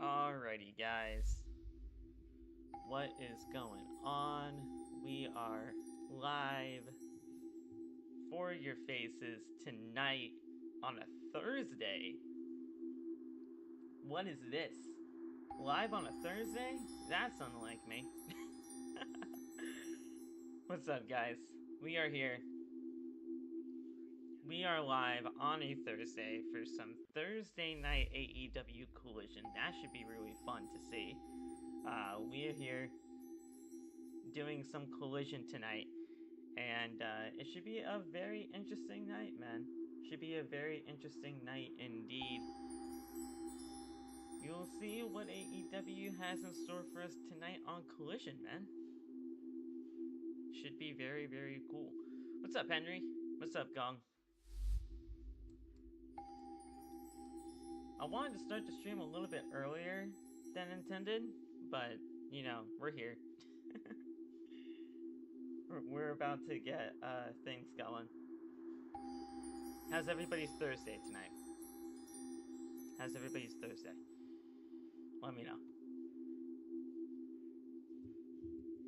Alrighty, guys. What is going on? We are live for your faces tonight on a Thursday. What is this? Live on a Thursday? That's unlike me. What's up, guys? We are here. We are live on a Thursday for some Thursday night AEW Collision. That should be really fun to see. We are here doing some Collision tonight, and it should be a very interesting night, man. Should be a very interesting night indeed. You'll see what AEW has in store for us tonight on Collision, man. Should be very, very cool. What's up, Henry? What's up, Gong? I wanted to start the stream a little bit earlier than intended, but, you know, we're here. we're about to get things going. How's everybody's Thursday tonight? How's everybody's Thursday? Let me know.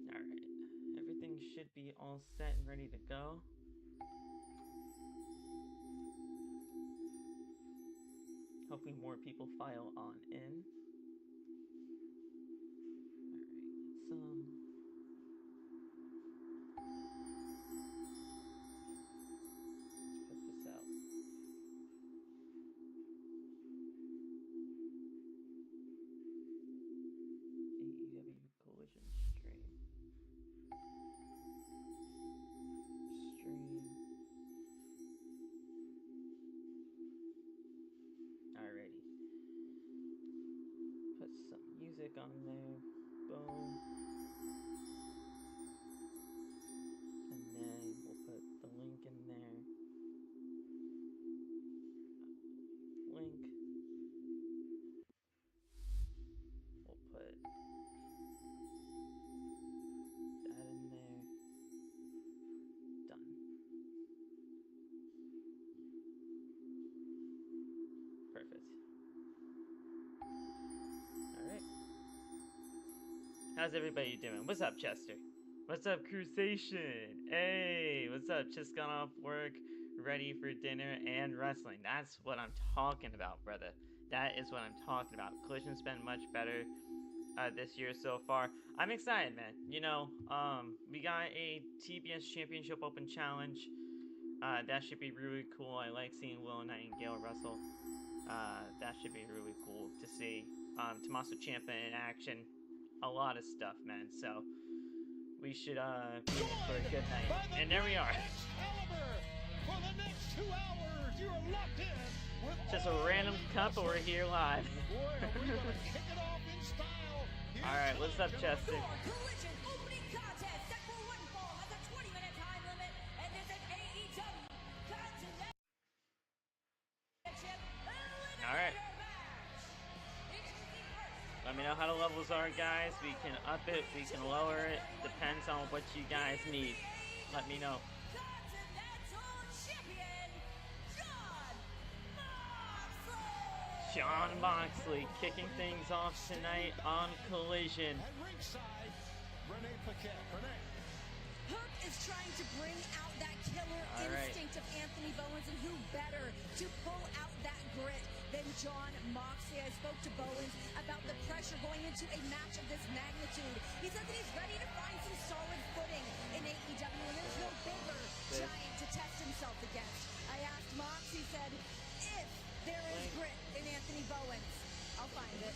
Alright. Everything should be all set and ready to go. Hopefully more people file on in. Alright, let's put this out. AEW Collision stream. Alrighty. Put some music on there. Boom. And then we'll put the link in there. Link. We'll put that in there. Done. Perfect. Alright. How's everybody doing? What's up, Chester? What's up, Crusation? Hey, what's up? Just got off work, ready for dinner and wrestling. That's what I'm talking about, brother. That is what I'm talking about. Collision's been much better this year so far. I'm excited, man. You know, we got a TBS Championship Open Challenge. That should be really cool. I like seeing Willow Nightingale wrestle. That should be really cool to see. Tommaso Ciampa in action. A lot of stuff, man. So we should be in for a good night. And there we are. For the next 2 hours, you're locked in with just a random couple. We're here live. Alright, what's up, Chester? Collision opening contest set for one fall has a 20-minute time limit, and there's an AEW Continental Eliminator Alright. match. Introducing first. Let me know how the levels are, guys. We can up it, we can lower it. Depends on what you guys need. Let me know. Continental Champion, Moxley. Jon Moxley kicking things off tonight on Collision. At ringside, Renee Paquette. Renee. Hook is trying to bring out that killer instinct of Anthony Bowens, and who better to pull out that grit than Jon Moxley. I spoke to Bowens about the pressure going into a match of this magnitude. He said that he's ready to find some solid footing in AEW, and there's no bigger giant to test himself against. I asked Mox, he said, if there is grit in Anthony Bowens, I'll find it.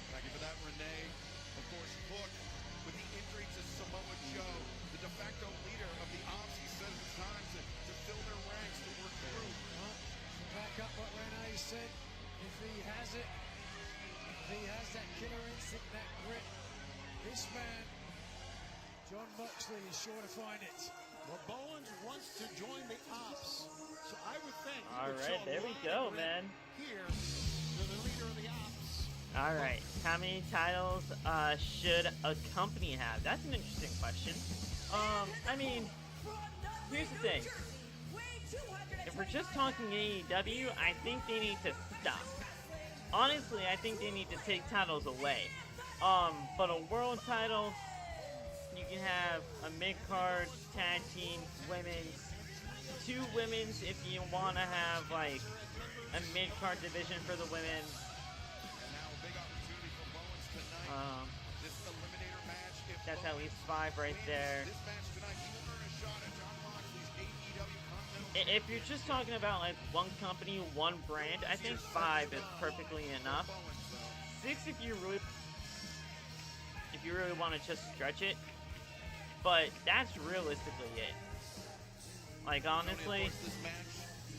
Thank you for that, Renee. Of course, Hook, with the injury to Samoa Joe, the de facto leader of the Ops, he says it's time to fill their ranks, to work through. Back up what Renee said. If he has it, if he has that killer instinct, that grit, this man, Jon Moxley, is sure to find it. Well, Bowens wants to join the Ops, so I would think. Alright, there we go, man. Here, to the leader of the Ops. Alright, how many titles should a company have? That's an interesting question. I mean, here's the thing. If we're just talking AEW, I think they need to stop. honestly, I think they need to take titles away. But a world title, you can have a mid-card, tag team, women's, 2 women's if you want to have, like, a mid-card division for the women. And now a big opportunity for Bowens tonight. This eliminator match. That's at least 5 right there. This match tonight, he will earn a shot at Jon Moxley's AEW Continental. If you're just talking about, like, one company, one brand, I think 5 is perfectly enough. 6 if you really want to just stretch it. But that's realistically it. Like, honestly,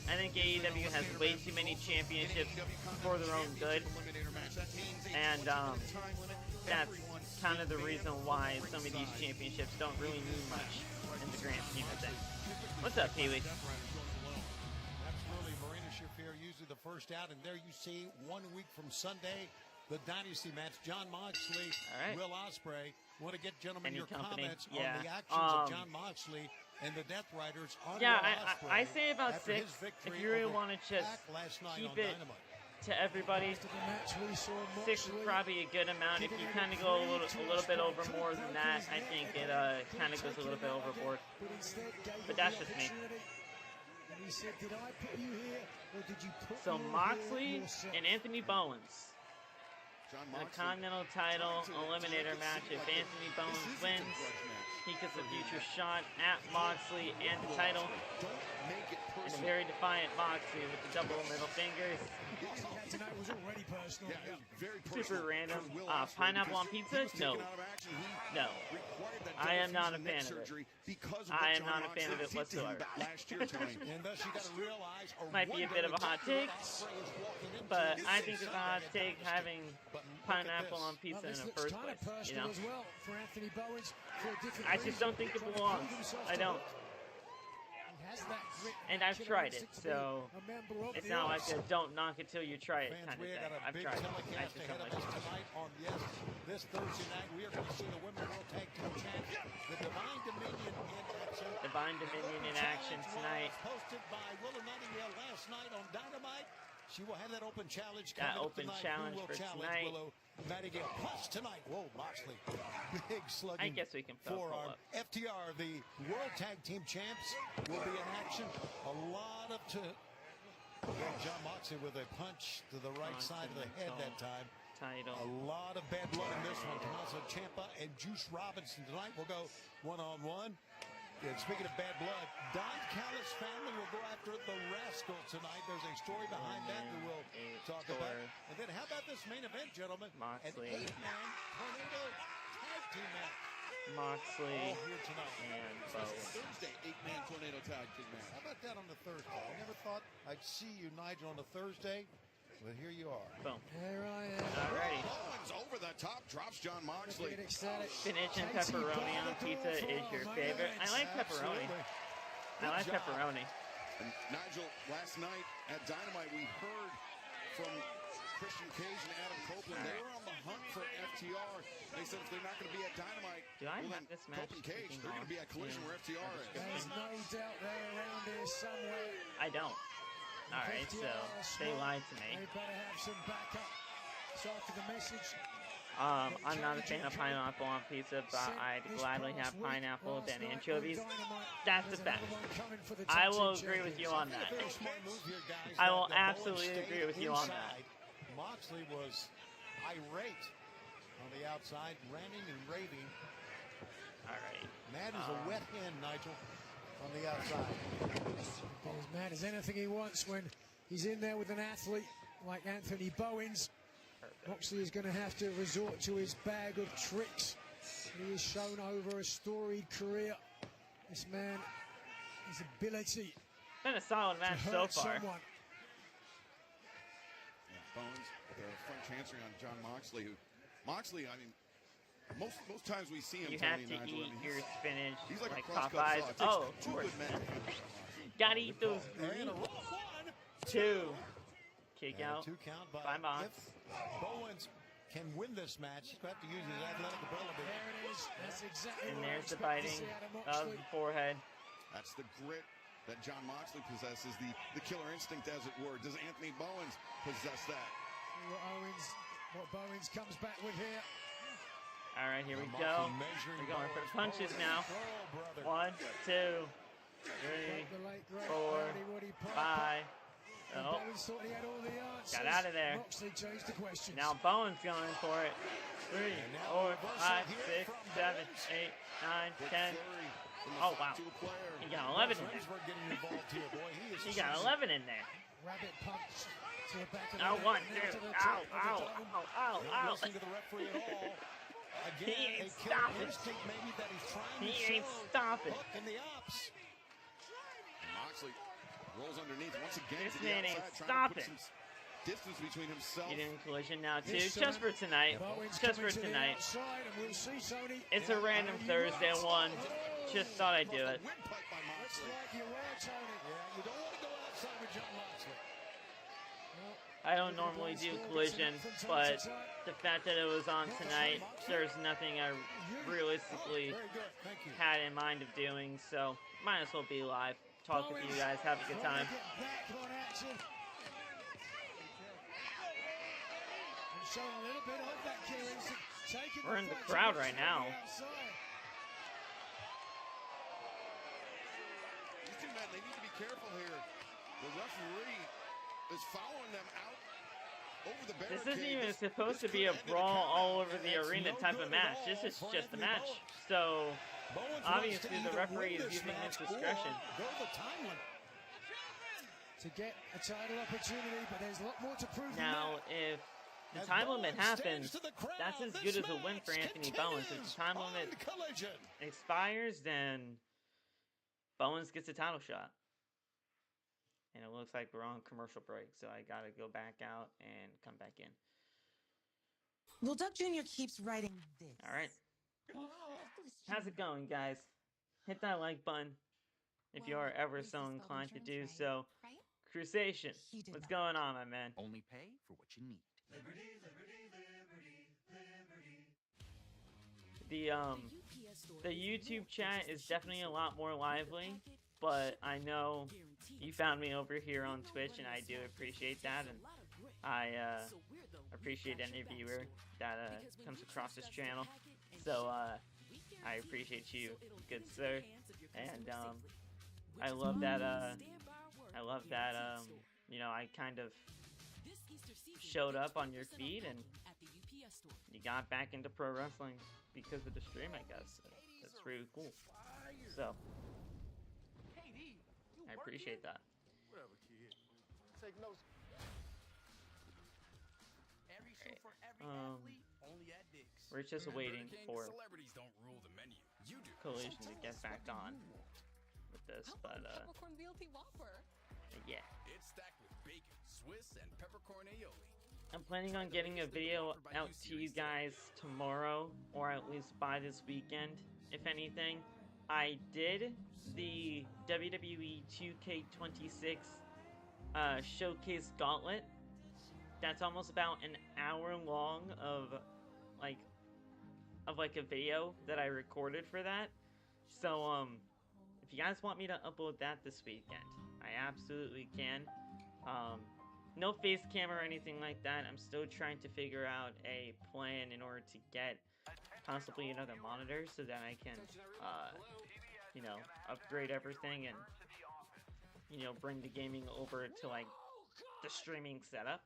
I think AEW has way too many championships for their own good. And that's kind of the reason why some of these championships don't really mean much in the grand scheme of things. What's up, Pee-wee? Absolutely, Marina Shafir usually the first out, and there you see 1 week from Sunday, the Dynasty match, Jon Moxley, Will Ospreay. Want to get, gentlemen, your comments on the actions of Jon Moxley and the Death Riders on Will Ospreay. I say about 6, if you really want to just keep it to everybody. 6 is probably a good amount. If you kind of go a little bit over more than that, I think it kind of goes a little bit overboard. But that's just me. So Moxley and Anthony Bowens. The Continental title eliminator match. If Anthony Bowens wins, he gets a future shot at Moxley and the title. And a very defiant Moxley with the double middle fingers. Super random. Pineapple on pizza? No. No. I am not a fan of it. I am not a fan of it whatsoever. Might be a bit of a hot take, but I think it's a hot take having pineapple on pizza in the first place, you know? I just don't think it belongs. I don't. And I've tried it, so it's not like a don't knock it till you try it kind of thing. I've tried it. I just don't like it. This Thursday night, we are going to see the Women's World Tag Team Champs, the Divine Dominion in action. Divine Dominion in action tonight. Hosted by Willow Nightingale last night on Dynamite. She will have that open challenge coming That open challenge for tonight. Willow Nightingale. Plus tonight, whoa, Moxley, big slugging. I guess we can pull for up. FTR, the World Tag Team Champs, will be in action. A lot of Jon Moxley with a punch to the right side of the head that time. Title. A lot of bad blood in this one. Tommaso Ciampa and Juice Robinson tonight will go one-on-one. And speaking of bad blood, Don Callis' family will go after the Rascalz tonight. There's a story behind that we will talk about. And then how about this main event, gentlemen? Moxley. An 8-man Tornado Tag Team match. Moxley all here tonight. And Bowens. Thursday, 8-man Tornado Tag Team match. How about that on the Thursday? I never thought I'd see you, Nigel, on a Thursday. But here you are. Boom. Here I am. Alrighty. Bowens over the top, drops Jon Moxley. Spinach and pepperoni on pizza is your favorite. I like pepperoni. I like pepperoni. And Nigel, last night at Dynamite, we heard from Christian Cage and Adam Copeland. They were on the hunt for FTR. They said if they're not going to be at Dynamite, Do I well, have this match? Copeland Cage, they're going to be at Collision where FTR is. There's no doubt they're around here somewhere. I don't. Alright, so they lied to me. They better have some backup. So after the message. I'm not a fan of pineapple on pizza, but I'd gladly have pineapple than anchovies. That's a fact. I will agree with you on that. I will absolutely agree with you on that. Moxley was irate on the outside, ranting and raving. Alright. Matt is a wet hen, Nigel, on the outside. As mad as anything he wants when he's in there with an athlete like Anthony Bowens. Moxley is going to have to resort to his bag of tricks. He has shown over a storied career. This man, his ability. Been a solid match so far. Someone. Bowens, the French answering on Jon Moxley. Moxley, I mean, most times we see him. You have to eat your spinach he's like Popeyes. Oh, of course. Gotta eat those greens. 2. Kick out. 2 count by Mox. If Bowens can win this match, he's going to have to use his athletic ability. There it is. That's exactly And what there's I the expect to biting see out of Moxley. the forehead. That's the grit that Jon Moxley possesses, the killer instinct, as it were. Does Anthony Bowens possess that? What Bowens comes back with here. All right, here we go. We're going for the punches now. 1, 2, 3, 4, 5. Oh, got out of there. Now Bowens going for it. 3, 4, 5, 6, 7, 8, 9, 10. Oh, wow. He got 11 in there. He got 11 in there. Rabbit punch to the back of Ow, 1, 2. Ow, ow, ow, ow, ow. He ain't stopping. He ain't stopping. Moxley rolls underneath once again. This man ain't stopping. Distance between himself. Getting in collision now too. Just for tonight. Just for tonight. It's a random Thursday one. Just thought I'd do it. I don't normally do collision, but the fact that it was on tonight, there's nothing I realistically had in mind of doing, so might as well be live. Talk with you guys, have a good time. We're in the crowd right now. These two men, they need to be careful here. The referee is following them out over the barricade. This isn't even supposed to be a brawl all over the arena type of match. This is just a match. So, obviously, the referee is using his discretion. To get a title opportunity, but there's a lot more to prove. Now, if the time limit happens, that's as good as a win for Anthony Bowens. If the time limit expires, then Bowens gets a title shot. And it looks like we're on commercial break, so I gotta go back out and come back in. Well, Doug Jr. keeps writing this. All right. How's it going, guys? Hit that like button if you are ever so inclined to do so. Crusation, what's going on, my man? Only pay for what you need. The YouTube chat is definitely a lot more lively, but I know you found me over here on Twitch, and I do appreciate that, and I appreciate any viewer that comes across this channel. So I appreciate you, good sir, and I love that. You know, I kind of showed up on your feed, and you got back into pro wrestling because of the stream, I guess. That's really cool. So I appreciate that. Whatever, kid. Take notes. Every show for every athlete, only at Dick's. We're just waiting for Celebrities don't rule the menu. You do. Collision to get back on with this, but yeah. It's stacked with bacon, Swiss, and peppercorn aioli. I'm planning on getting a video out to you guys tomorrow, or at least by this weekend, if anything. I did the WWE 2K26 Showcase Gauntlet. That's almost about an hour long of a video that I recorded for that. So if you guys want me to upload that this weekend, I absolutely can. No face cam or anything like that. I'm still trying to figure out a plan in order to get possibly another monitor so that I can, you know, upgrade everything and, you know, bring the gaming over to, like, the streaming setup.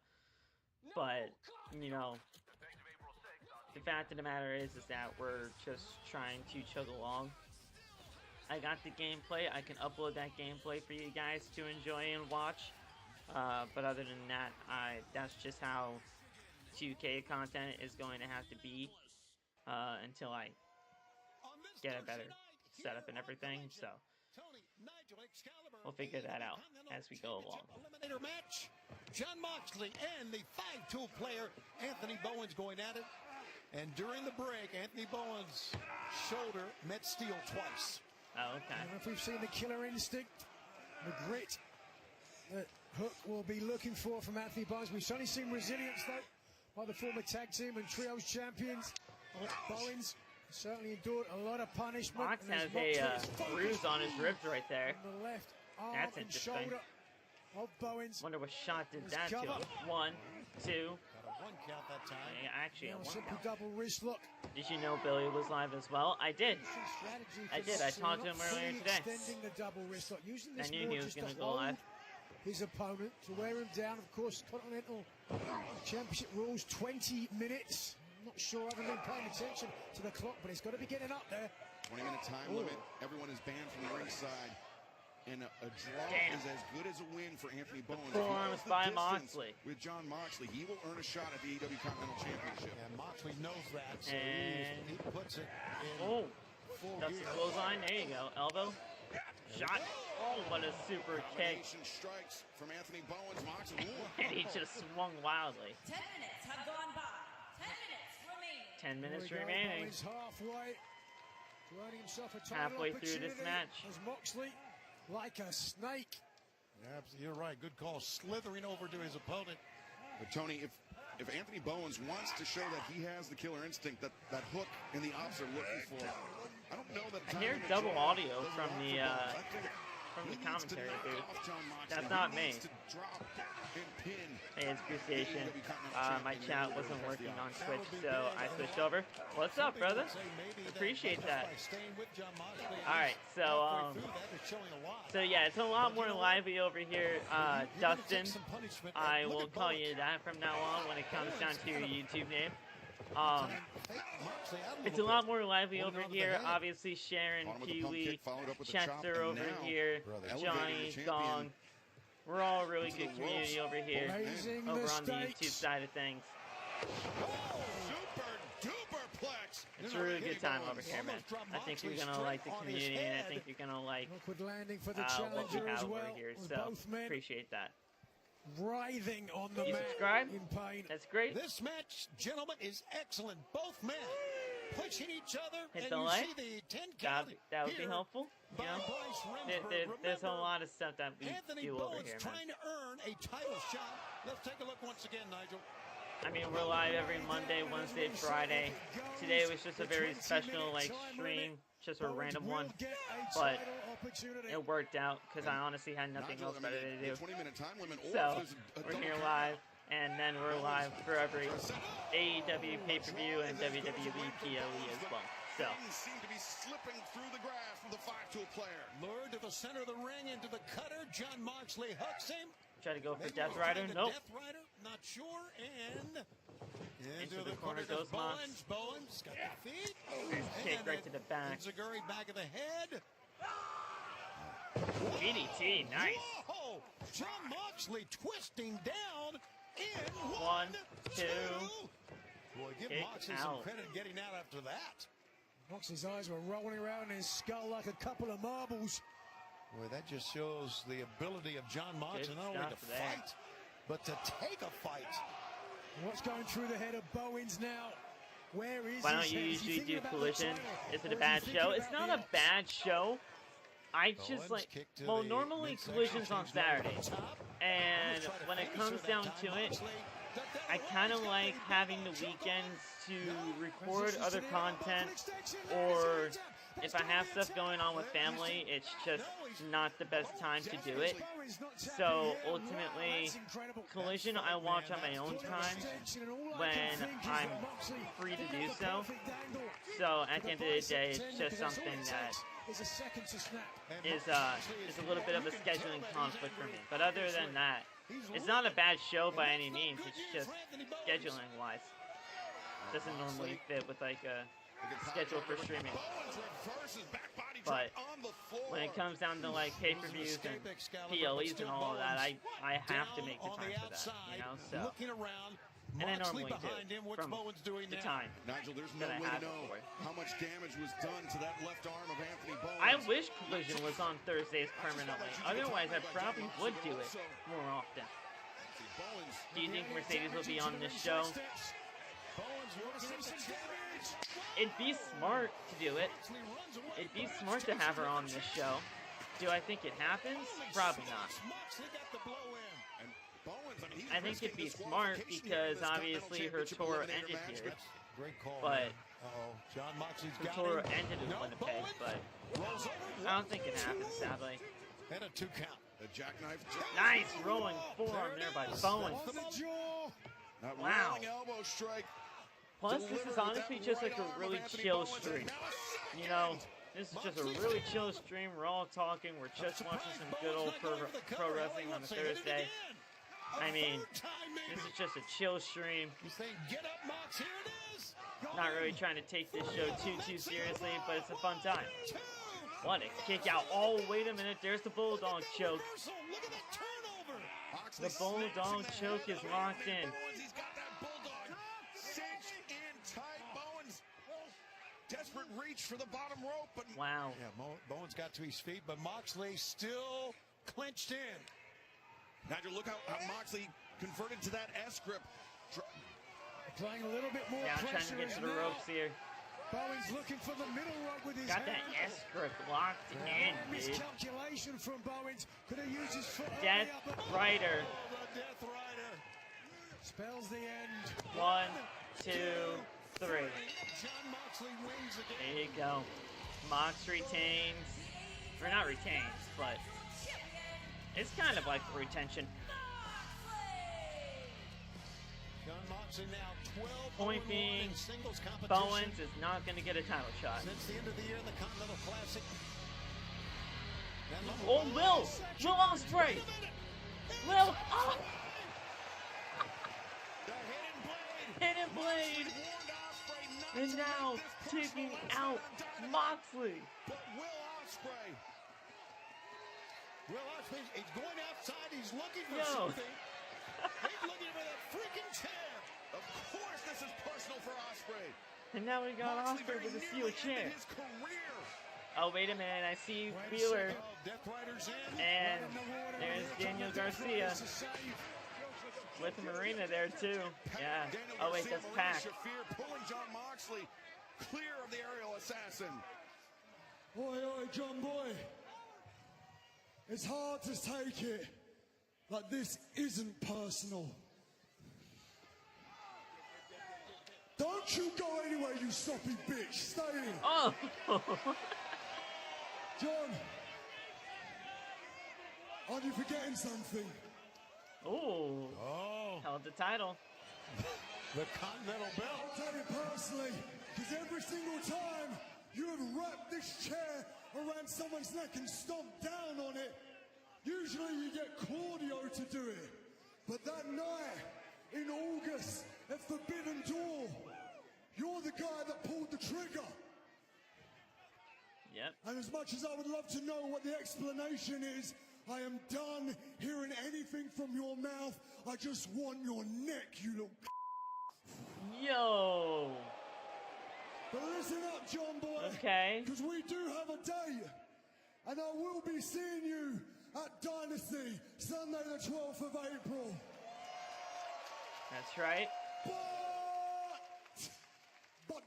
But, you know, the fact of the matter is that we're just trying to chug along. I got the gameplay. I can upload that gameplay for you guys to enjoy and watch. But other than that, that's just how 2K content is going to have to be until I get a better setup and everything. So we'll figure that out as we go along. Eliminator match. Jon Moxley and the 5-tool player Anthony Bowens going at it. And during the break, Anthony Bowens' shoulder met steel twice. Oh, okay. I don't know if we've seen the killer instinct, the grit that Hook will be looking for from Anthony Bowens. We've certainly seen resilience, though, by the former tag team and trios champions. Bowens certainly endured a lot of punishment. Mox has a bruise on his ribs right there. On the left arm and interesting. shoulder of Bowens. Wonder what shot did that to him. 1, 2, 1 count that time. Yeah, actually, a 1 simple count. double wrist look. Did you know Billy was live as well? I did. I did. I talked to him earlier today. Extending the double wrist lock. Using this I knew more he was just going to to go hold live. his opponent, to wear him down. Of course, Continental Championship rules 20 minutes. I'm not sure, I haven't been paying attention to the clock, but it's got to be getting up there. 20-minute time limit. Everyone is banned from the ringside. And a draw is as good as a win for Anthony Bowens. Forearms by Moxley. With John Moxley, he will earn a shot at the AEW Continental Championship. And Moxley knows that, so And he puts it in oh, full that's gear. the clothesline. There you go. Elbow. Shot. Oh, what a super kick. Combination strikes from Anthony Bowens. Moxley. And he just swung wildly. 10 minutes have gone by. 10 minutes remaining. 10 minutes There we go. remaining. Bowens halfway to earning himself a title Halfway through this opportunity match. as Moxley, like a snake. Yeah, you're right. Good call. Slithering over to his opponent. But Tony, if Anthony Bowens wants to show that he has the killer instinct that hook and the Ops are looking for, I don't know that. I hear double audio from the commentary booth. That's not me. Hey, it's Cruciation. My chat wasn't working on Twitch, so I switched over. What's up, brother? Appreciate that. Alright, so yeah, it's a lot more lively over here, Dustin. I will call you that from now on when it comes down to your YouTube name. It's a lot more lively over here. Obviously, Sharon, Kiwi, Chester over here, Johnny, Gong. We're all a really good community over here, over on the YouTube side of things. It's a really good time over here, man. I think you're going to like the community, and I think you're going to like what we have over here, so appreciate that. Writhing on the You mat subscribe? in pain. That's great. This match, gentlemen, is excellent. Both men pushing each other, Hit and the you like. see the 10 count. That would be here helpful. by You know, Bryce Remsburg. there's a Remember, lot of stuff that we Anthony do over Bowens here, man. trying to earn a title shot. Let's take a look once again, Nigel. I mean, we're live every Monday, Wednesday, Friday. Today was just a very special, stream, just a random one, but it worked out because I honestly had nothing else better to do. So, we're here live, and then we're live for every AEW pay-per-view and WWE PLE as well. So, seem to be slipping through the grass from the 5-tool player. Lured to the center of the ring, into the cutter. John Moxley hooks him. try to go for Maybe Death we'll Rider. find the Nope. Death Rider, not sure, and Into the corner goes Mox. Bowens got the feet. Kick And right to the back. Enziguri back of the head. DDT, nice. Whoa! John Moxley twisting down in 1, 2. Boy, give Kick Moxley some out. credit getting out after that. Moxley's eyes were rolling around in his skull like a couple of marbles. Boy, that just shows the ability of John Moxley Good not only to stuff there. fight, but to take a fight. What's going through the head of Bowens now? Where is Why don't his you head? Is he usually thinking do about the Collision? title? Is it Or a bad he show? thinking It's about not a the- bad show. I Bowens just like, kick to well, the normally midsection, Collision's on change level Saturday. to the top. And Try to when it finish comes her down that to time, it, Moxley. I kind of like having the weekends to record other content, or if I have stuff going on with family, it's just not the best time to do it. So ultimately, Collision I watch on my own time when I'm free to do so. So at the end of the day, it's just something that is a little bit of a scheduling conflict for me. But other than that, it's not a bad show by any means. It's just scheduling wise. Doesn't normally fit with like a schedule for streaming. But when it comes down to like pay-per-views and PLEs and all of that, I have to make the time for that, you know. So, and I normally do from the time Nigel, there's no that I way have to know for it. how much damage was done to that left arm of Anthony Bowens. I wish Collision was on Thursdays permanently. Otherwise, I probably would do it more often. Do you think Mercedes will be on this show? It'd be smart to do it. It'd be smart to have her on this show. Do I think it happens? Probably not. I think it'd be smart because obviously her tour ended here. Great call. But John Moxley's her got tour him. ended in Winnipeg, but I don't think it happens, sadly. And a 2 count. The jackknife. Nice rolling forearm there by Bowens. That Wow. rolling elbow strike. Plus, this is honestly just like a really chill stream. You know, this is just a really chill stream. We're all talking. We're just watching some good old pro wrestling on a Thursday. I mean, this is just a chill stream. Not really trying to take this show too seriously, but it's a fun time. What a kick out. Oh, wait a minute. There's the Bulldog choke. The Bulldog choke is locked in. He's got that Bulldog cinched in tight. Bowens, desperate reach for the bottom rope, but wow. Yeah, Bowens got to his feet, but Moxley still clenched in. Nigel, look how Moxley converted to that S grip. Applying a little bit more Yeah, I'm trying pressure to get to the now. ropes here. Bowens looking for the middle rope with his Got that hand. S grip locked in, dude. Miscalculation from Bowens. Could have used his foot Death earlier, but Rider. The Death Rider. spells the end. 1, 2, 3. John Moxley wins again. There you go. Mox retains. Or not retains, but it's kind of like a retention. John Moxley now 12 Point being, in singles competition. Bowens is not going to get a title shot. Since the end of the year in the Continental Classic. Oh, Will Ospreay! Will, oh! Hidden Blade! And now taking out Moxley. But Will Ospreay is going outside. He's looking for something. He's looking for that freaking chair. Of course, this is personal for Ospreay. And now we got Moxley Ospreay with a very steel nearly chair. ended his career. Oh, wait a minute. I see Wait a Wheeler. second. Death Rider's in. And there's Daniel Garcia with Marina there, too. Yeah. Daniel Oh, wait, Garcia, that's Marina Pac. Shafir pulling John Moxley clear of the aerial assassin. Oi, oi, John boy. It's hard to take it, but this isn't personal. Don't you go anywhere, you soppy bitch. Stay in. Oh! John, aren't you forgetting something? Ooh. Oh, Held the title. the Continental I'll Belt. tell you personally, because every single time you have wrapped this chair around someone's neck and stomped down on it, usually you get Claudio to do it. But that night in August at Forbidden Door, you're the guy that pulled the trigger. Yep. And as much as I would love to know what the explanation is, I am done hearing anything from your mouth. I just want your neck, you little. Yo! But listen up, John boy. Okay. Because we do have a date. And I will be seeing you at Dynasty, Sunday the 12th of April. That's right. But,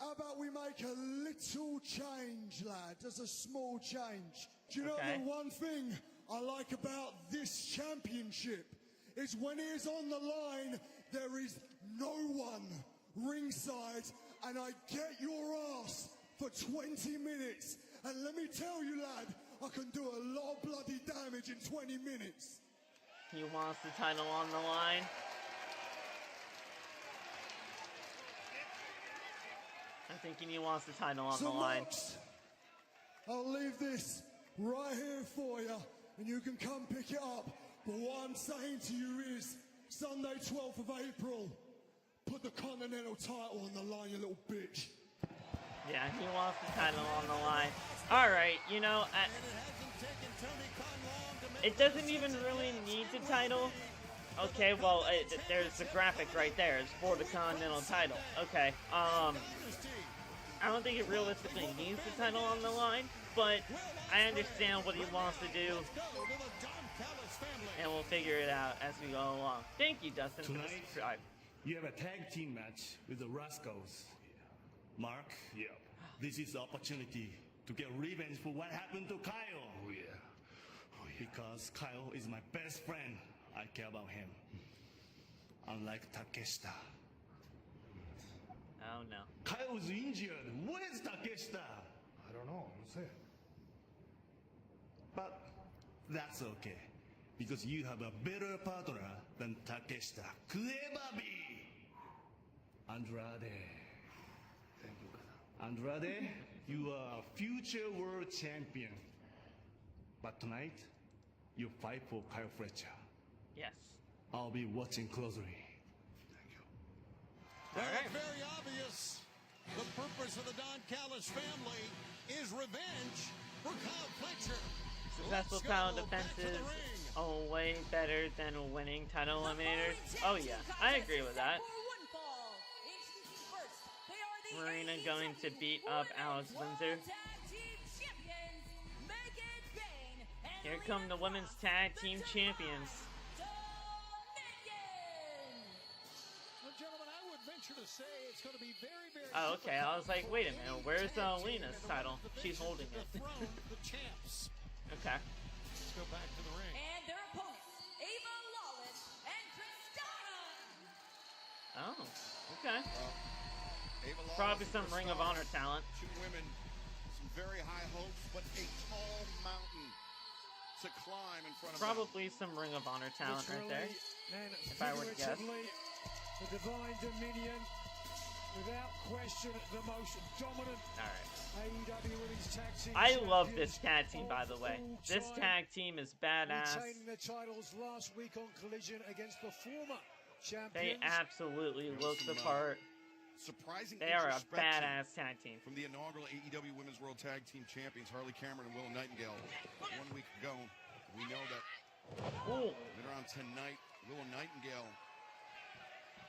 how about we make a little change, lad? Just a small change. Do you know Okay. the one thing I like about this championship is when it is on the line, there is no one ringside, and I get your ass for 20 minutes. And let me tell you, lad, I can do a lot of bloody damage in 20 minutes. He wants the title on the line. I'm thinking he wants the title on the line. Mox, I'll leave this right here for you, and you can come pick it up. But what I'm saying to you is, Sunday 12th of April, put the Continental title on the line, you little bitch. Yeah, he wants the title on the line. All right, you know, it doesn't even really need the title. Okay, well, there's the graphic right there. It's for the Continental title. Okay, I don't think it realistically needs the title on the line, but I understand what he wants to do, and we'll figure it out as we go along. Thank you, Dustin, for the subscribe. You have a tag team match with the Rascalz. Mark, this is the opportunity to get revenge for what happened to Kyle. Because Kyle is my best friend. I care about him. Unlike Takeshita. Oh no. Kyle is injured. Where's Takeshita? I don't know. I'm saying. But that's okay. because you have a better partner than Takeshita could ever be. Andrade. Thank you. Andrade, you are a future world champion. But tonight, you fight for Kyle Fletcher. Yes. I'll be watching closely. Thank you. Well, it's very obvious. The purpose of the Don Callis family is revenge for Kyle Fletcher. Successful title defenses are way better than winning title eliminators. Oh yeah, I agree with that. Marina going to beat up Alex Windsor. Here come the women's tag team champions. Gentlemen, I would venture to say it's going to be very, very Oh, okay. I was like, wait a minute. Where's Lena's title? She's holding it. The champs. Okay. Let's go back to the ring. And their opponents, Ava Lawless and Kristara. Oh, okay. Ava Lawless Probably some and Ring of Kristara, Honor talent. Two women, some very high hopes, but a tall mountain to climb in front of them. Probably some Ring of Honor talent right there. And If I were to guess. the Divine Dominion, without question, the most dominant AEW Women's Tag Team I love champions this tag team, by the way. of all This time. tag team is badass. Retaining their titles last week on Collision against the former champions. They absolutely look the part. Surprising They are a introspection badass tag team. from the inaugural AEW Women's World Tag Team Champions Harley Cameron and Willow Nightingale 1 week ago. We know that later on tonight, Willow Nightingale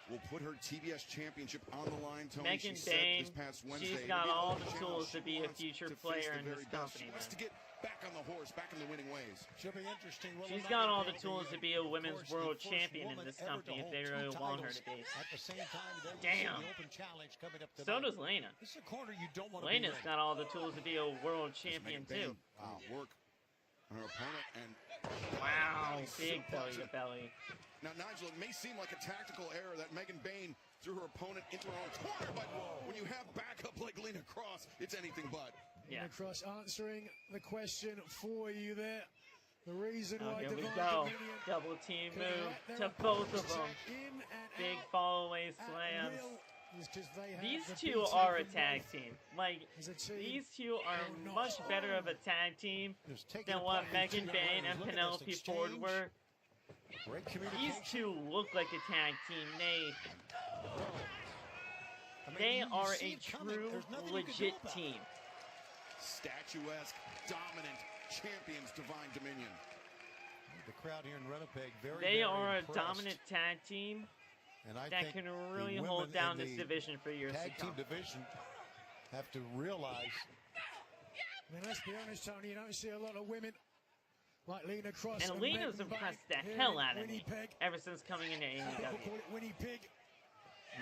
will put her TBS championship on the line. Tony, Megan she said Bain, this past Wednesday, she's it'll got be all on the channel. tools to She be a wants future to face player the in very this best. company, She wants man. to get back on the horse, back in the winning ways. Should be interesting. She's got all the tools to be a women's world champion in this company if they really want her to be. At the same time, Damn. the open challenge coming up So tonight. does Lena. This is a corner you don't want to be Lena's in. got all the tools to be a world champion Megan too. Bain, work on her opponent and Wow, big belly to belly. now, Nigel, it may seem like a tactical error that Megan Bain threw her opponent into her own corner, but when you have backup like Lena Cross, it's anything but. Yeah. Lena Cross answering the question for you there. The reason Oh, why here we Divine go. Dominion Double team can move let to their both of opponents them. in and Big out fall away at slams. will is 'cause they have These the two beating are a of tag both. team. Like, As a team, these two are they're not much better strong. of a tag team Just taking than it what back Megan into Bain the and ring. Look at Penelope this Ford exchange. were. Great These communication. two look like a tag team. I mean, They you are see a it coming. true, There's nothing you can do legit about it. team. Statuesque, dominant champions, Divine Dominion. The crowd here in Winnipeg, very, They very are a impressed. dominant tag team And I that think can the really women hold down in this the division for years to tag team come. division have to realize. I mean, let's be honest, Tony, you don't see a lot of women like Lena Cross. And Lena's Megan Bain impressed the here hell in out of me Winnipeg. ever since coming into People AEW. call it Winnie Pig.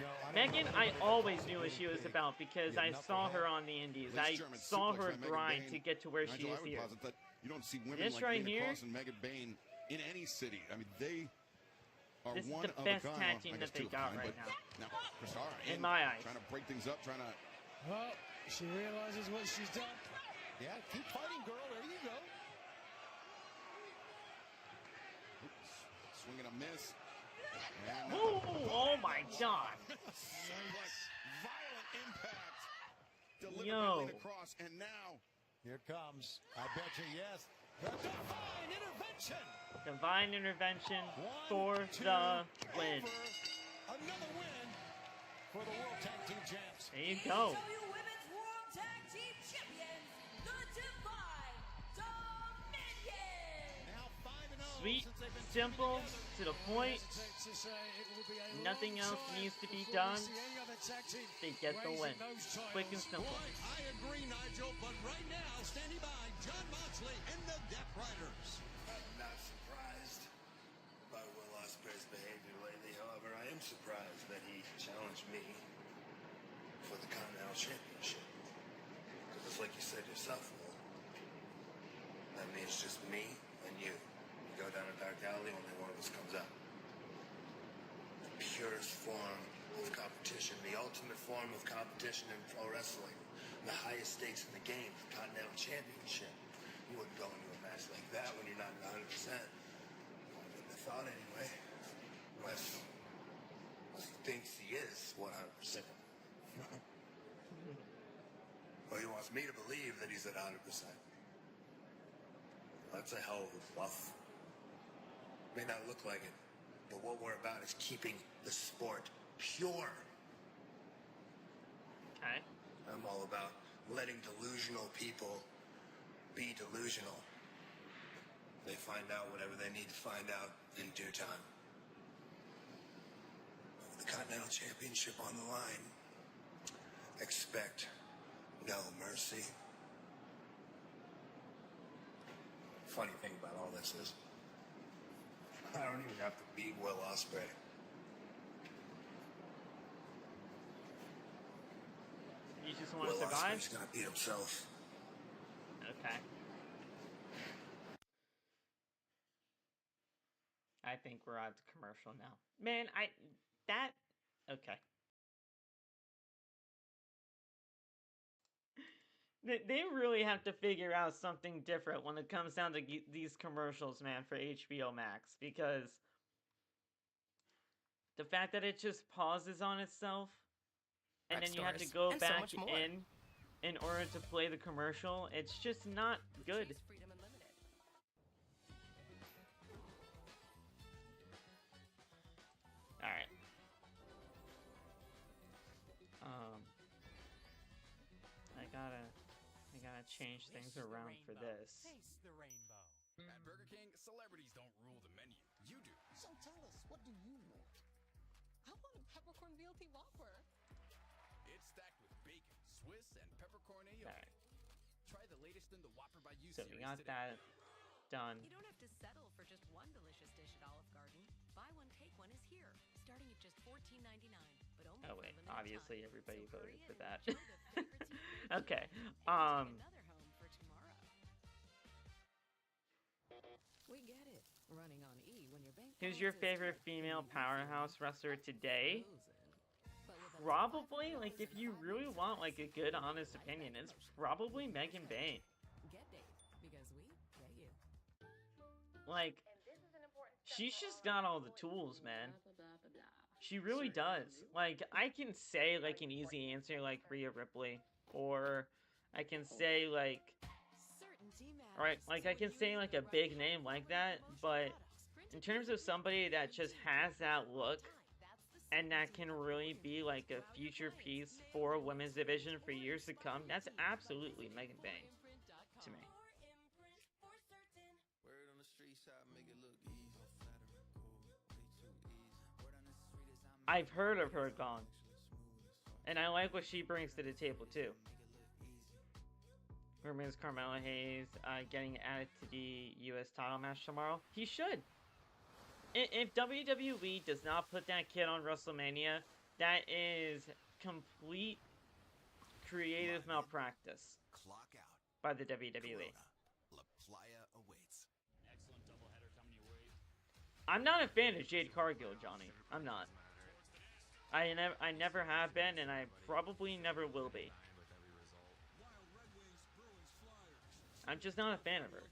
No, I don't Megan, know I anybody always that knew what she was big. about because Yeah, I saw her knucklehead. on the indies. This I German saw suplex her by Megan grind Bain. to get to where she Nigel, is I would here. posit that you don't see women This like right Lena here- Cross and Megan Bain in any city. I mean, they are This is one the of best a kind. tag Well, team I guess that they two of a got kind, right but now Kristara In my eyes. trying to break things up, trying to Well, she realizes what she's done. Yeah, keep fighting, girl. There you go. swing and a miss. And Ooh, oh my god. suplex, violent impact delivered Yo. by Lena Cross, and now Here it comes. I bet you yes. The divine intervention. Divine intervention One, for two, the win. over. Another win for the World Tag Team Champs. There you go. AEW Women's World Tag Team Champions, the Divine Dominion. Now 5-0 Sweet, since they've been simple, together. to the point. Hesitate to say it will be a Nothing long else time needs to be before we done. see any other tag team They get the raising win. those Quick and titles. simple. Boy, I agree, Nigel, but right now, standing by, John Moxley and the Death Riders. I'm not surprised by Will Ospreay's behavior lately. However, I am surprised that he challenged me for the Continental Championship. Because it's like you said yourself, Will. That means just me and you. You go down a dark alley, only one of us comes out. The purest form of competition, the ultimate form of competition in pro wrestling, the highest stakes in the game, the Continental Championship. You wouldn't go into a match like that when you're not 100%. thought anyway. Unless he thinks he is 100%. Well, he wants me to believe that he's at 100%. That's a hell of a bluff. May not look like it, but what we're about is keeping the sport pure. Okay. I'm all about letting delusional people be delusional. They find out whatever they need to find out in due time. With the Continental Championship on the line, expect no mercy. Funny thing about all this is, I don't even have to beat Will Ospreay. You just want to Will survive? Ospreay's gonna beat himself. Okay. I think we're at the commercial now. Man, okay. They really have to figure out something different when it comes down to these commercials, man, for HBO Max. Because the fact that it just pauses on itself, and then you have to go back in order to play the commercial, it's just not good. Alright. I gotta change things around for this. Taste the rainbow. At Burger King, celebrities don't rule the menu. You do. So tell us, what do you want? I want a peppercorn BLT Whopper. It's stacked with bacon, Swiss, and peppercorn aioli. Alright. Try the latest in the Whopper by You So series we got today. that done. You don't have to settle for just one delicious dish at Olive Garden. Buy one, take one is here, starting at just $14.99. But only Oh for wait, a limited obviously time. everybody So voted hurry for in that. and enjoy the favorite tea break Okay. and another home for tomorrow. We get it. Running on E when your bank Who's your favorite female powerhouse wrestler today? Probably, like, if you really want, like, a good, honest opinion, it's probably Megan Bayne. Get Dave, because we get you. Like, she's just got all the tools, man. She really does. Like, I can say, like, an easy answer like Rhea Ripley, or I can say, like, right, like, I can say, like, a big name like that, but in terms of somebody that just has that look, and that can really be, like, a future piece for a women's division for years to come, that's absolutely Megan Bayne to me. I've heard of her gone, and I like what she brings to the table, too. Rumors Carmelo Hayes getting added to the U.S. title match tomorrow. He should. If WWE does not put that kid on WrestleMania, that is complete creative malpractice by the WWE. I'm not a fan of Jade Cargill, Johnny. I'm not. I never have been, and I probably never will be. I'm just not a fan of her.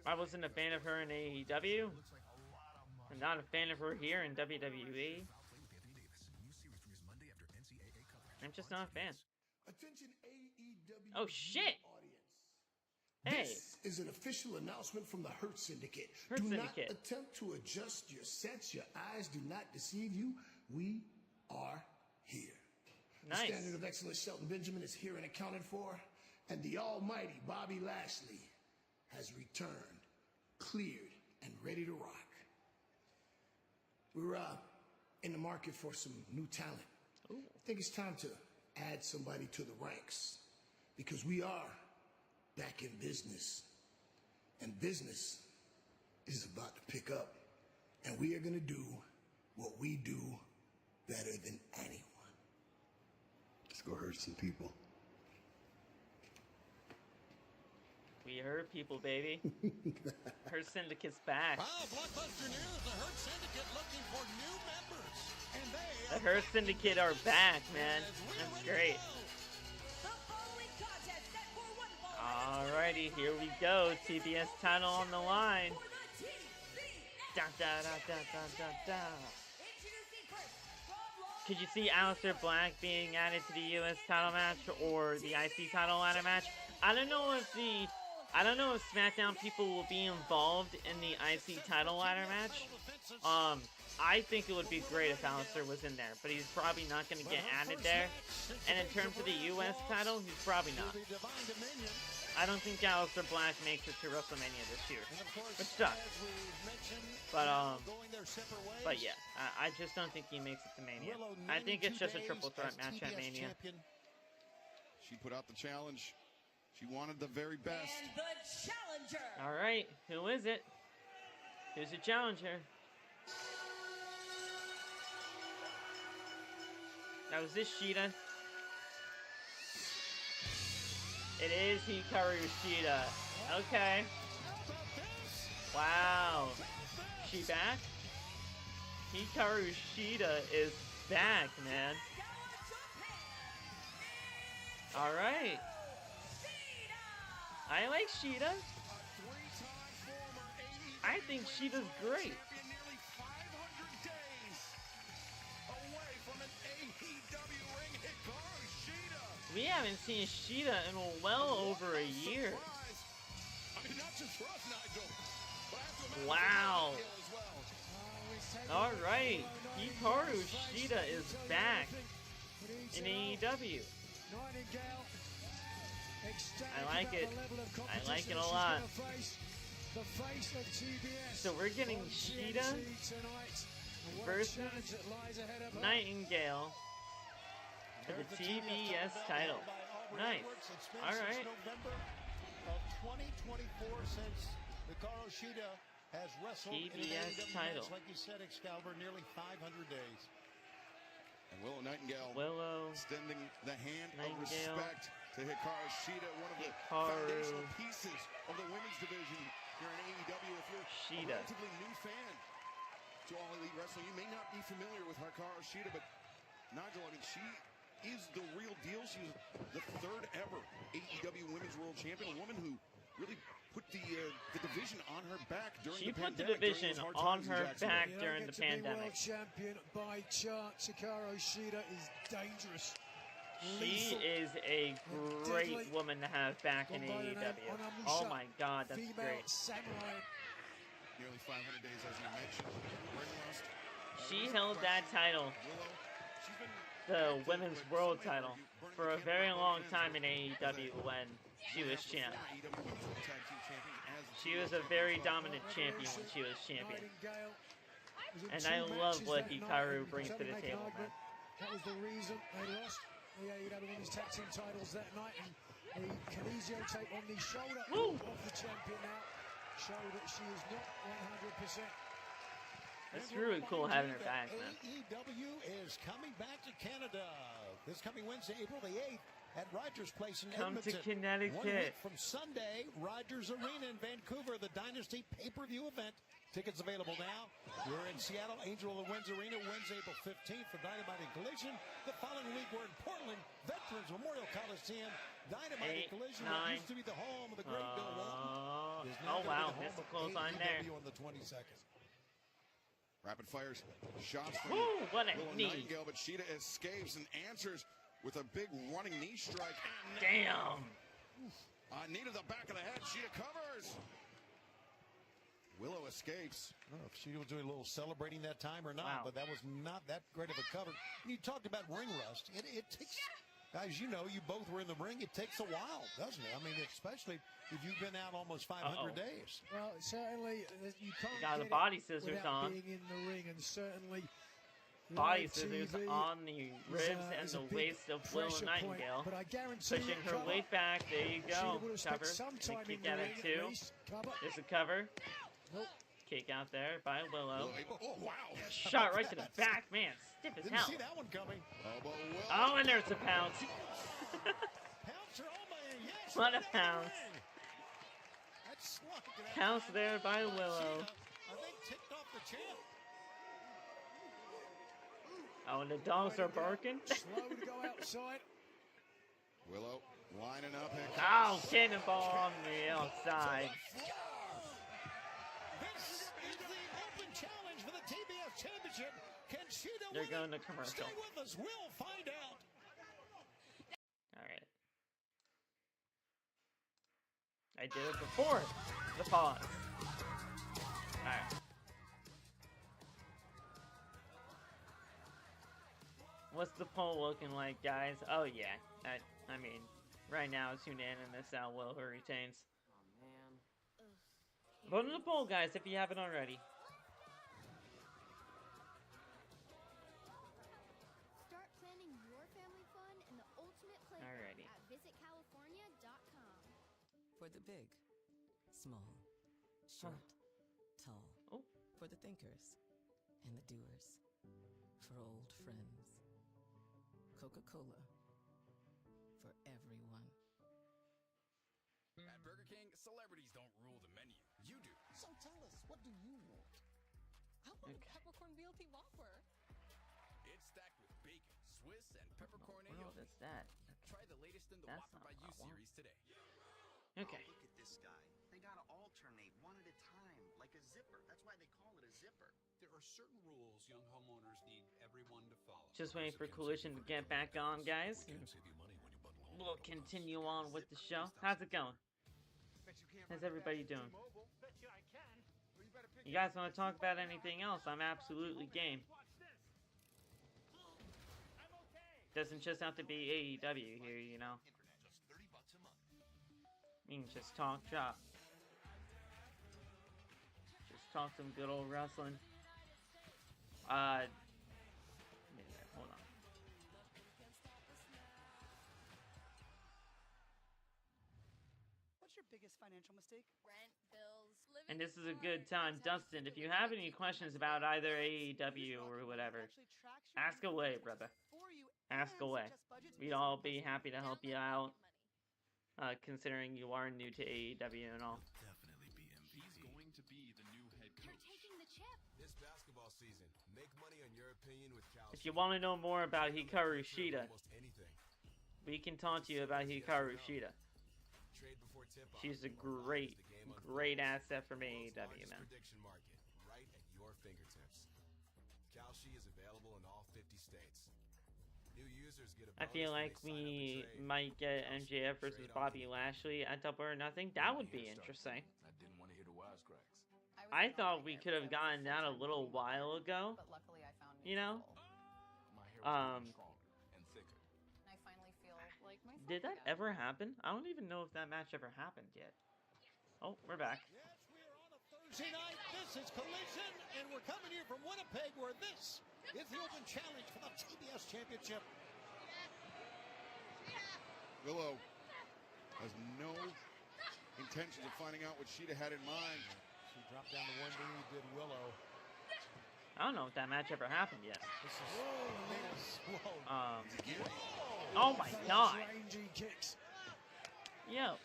I wasn't a fan of her in AEW. I'm not a fan of her here in WWE. I'm just not a fan. Attention AEW oh shit! Hey. This is an official announcement from the Hurt Syndicate. Hurt Do Syndicate. not attempt to adjust your sets. Your eyes do not deceive you. We are here. Nice. The standard of excellence Shelton Benjamin is here and accounted for. And the almighty Bobby Lashley has returned, cleared, and ready to rock. We're in the market for some new talent. Ooh. I think it's time to add somebody to the ranks because we are back in business. And business is about to pick up. And we are going to do what we do better than anyone. Let's go hurt some people. We hurt people, baby. Hurt Syndicate's back. Wow, blockbuster news. The Hurt Syndicate looking for new members. And they The Hurt Syndicate are back, man. That's great. The following contest set for one Alrighty, here we go. TBS title on the line. Da, da, da, da, da, da, da. Could you see Aleister Black being added to the US title match or the IC title ladder match? I don't know if SmackDown people will be involved in the IC title ladder match. I think it would be great if Aleister was in there, but he's probably not going to get added there. And in terms of the US title, he's probably not. I don't think Aleister Black makes it to WrestleMania this year, which sucks. But yeah, I just don't think he makes it to Mania. I think it's just a triple threat match at Mania. She put out the challenge. She wanted the very best. And the challenger. All right, who is it? Who's the challenger? Now, is this Shida? It is Hikaru Shida. Okay. Wow. She back? Hikaru Shida is back, man. Alright. I like Shida. I think Shida's great. We haven't seen Shida in well over a year. Wow. Alright. Hikaru Shida is back in AEW. I like it. I like it a lot. So we're getting Shida versus Nightingale for the TBS title. Nice. All right. November of 2024 since Hikaru Shida has wrestled TBS in title. like you said, Excalibur, nearly 500 days. And Willow Nightingale Willow extending the hand Nightingale. of respect to Hikaru Shida, one of the foundational pieces of the women's division here in AEW. If you're Shida. a relatively new fan to All Elite Wrestling, you may not be familiar with Hikaru Shida, but Nigel, I mean, she is the real deal. She was the third ever AEW Women's World Champion, a woman who really put the division on her back during She the put the pandemic. division on her back during the World pandemic. champion by chance. Hikaru Shida is dangerous. She is a great woman to have back in AEW. Oh my God, that's great. Samurai. Nearly 500 days, as you mentioned. Ring rust. She held that title, the Women's World title, for a very long time in AEW when she was champ. She was a very dominant champion when she was champion. And I love what Hikaru brings to the table, man. That was the reason they lost the AEW Women's Tag Team titles that night, and the Kinesio tape on the shoulder of the champion now show that she is not 100%. It's really cool having her back, man. AEW is coming back to Canada this coming Wednesday, April the 8th at Rogers Place in Come Edmonton. to Connecticut. 1 week from Sunday, Rogers Arena in Vancouver, the Dynasty pay-per-view event. Tickets available now. We're in Seattle, Angel of the Winds Arena, Wednesday, April 15th for Dynamite and Collision. The following week, we're in Portland, Veterans Memorial Coliseum. Dynamite and Collision, what used to be the home of the great Bill Walton. Oh wow, missed the clothesline there. on the 22nd. Rapid fires, shots from Woo, what a Willow knee. Nightingale, but Shida escapes and answers with a big running knee strike. Damn. Knee to the back of the head. Shida covers. Willow escapes. I don't know if she was doing a little celebrating that time or not, Wow. but that was not that great of a cover. You talked about ring rust. It takes, guys, you know, you both were in the ring. It takes a while, doesn't it? I mean, especially if you've been out almost 500 days. Well, certainly you can't Got the get body it scissors without on. being in the ring, and certainly Body live scissors TV on the ribs and is the a big waist of Willow pressure point, Nightingale. but I guarantee Pushing you, her cover. weight back. There you go. Shida would have spent Cover. some And time kick in the out ring at at two. least. Cover. There's a cover. Nope. Kick out there by Willow. Oh, wow. Shot right to the back. Man, stiff as Didn't hell. see that one coming. Oh, and there's a pounce. Pouncer, oh my, yes. What a pounce. That's slug. Pounce there by Willow. I think ticked off the champ. Oh, and the dogs are barking. Slow to go outside. Willow Lining up. Oh, cannonball on the outside. This is the open challenge for the TBS Championship. Can Shida They're going to commercial. Stay with us. We'll find out. All right. I did it before the pause. All right. What's the poll looking like, guys? Oh yeah, I mean, right now it's unanimous that Willow retains. Oh man. Vote in the poll, guys, if you haven't already. Start planning your family fun in the ultimate playground Alrighty. at visitcalifornia.com. For the big, small, short, tall. Oh. For the thinkers and the doers. For old friends. Coca-Cola. For everyone. At Burger King, celebrities don't rule the menu. You do. So tell us, what do you want? I want a peppercorn BLT Whopper. It's stacked with bacon, Swiss, and peppercorn What aioli. is that? Try the latest in the That's Whopper not by what I You want. series today. Okay. Oh, look at this guy. They gotta alternate one at a time, like a zipper. That's why they call it a zipper. There are certain rules young homeowners need everyone to follow. Just waiting for Collision to get back on, guys. We'll continue on with the show. How's it going? How's everybody doing? You guys want to talk about anything else? I'm absolutely game. Doesn't just have to be AEW here, you know. You can just talk shop. Just talk some good old wrestling. Hold on. What's your biggest financial mistake? Rent, bills, living. And this is a good time. Dustin, if you have any questions about either AEW or whatever, ask away, brother. Ask away. We'd all be happy to help you out, considering you are new to AEW and all. Definitely be MVP. He's going to be the new head coach. You're taking the chip. This basketball season, make money on your opinion with Cal. If you want to know more about Hikaru Shida, we can talk to you about Hikaru Shida. She's a great asset from AEW, man. Prediction market, right at your fingertips. Kalshi is available in all 50 states. New users get a I feel like we might get MJF versus Bobby Lashley at Double or Nothing. That would be interesting. I didn't want to hear the wisecracks. I thought we could have gotten that a little while ago. But luckily I found You know? My hair was getting stronger and thicker. I finally feel like myself. Did that ever happen? I don't even know if that match ever happened yet. Oh, we're back. Yes, we are on a Thursday night. This is Collision, and we're coming here from Winnipeg, where this is the open challenge for the TBS Championship. Willow has no intentions of finding out what Shida had in mind. She dropped down to one knee, did Willow. I don't know if that match ever happened yet. Whoa. Oh my god. Rangy kicks. Yo.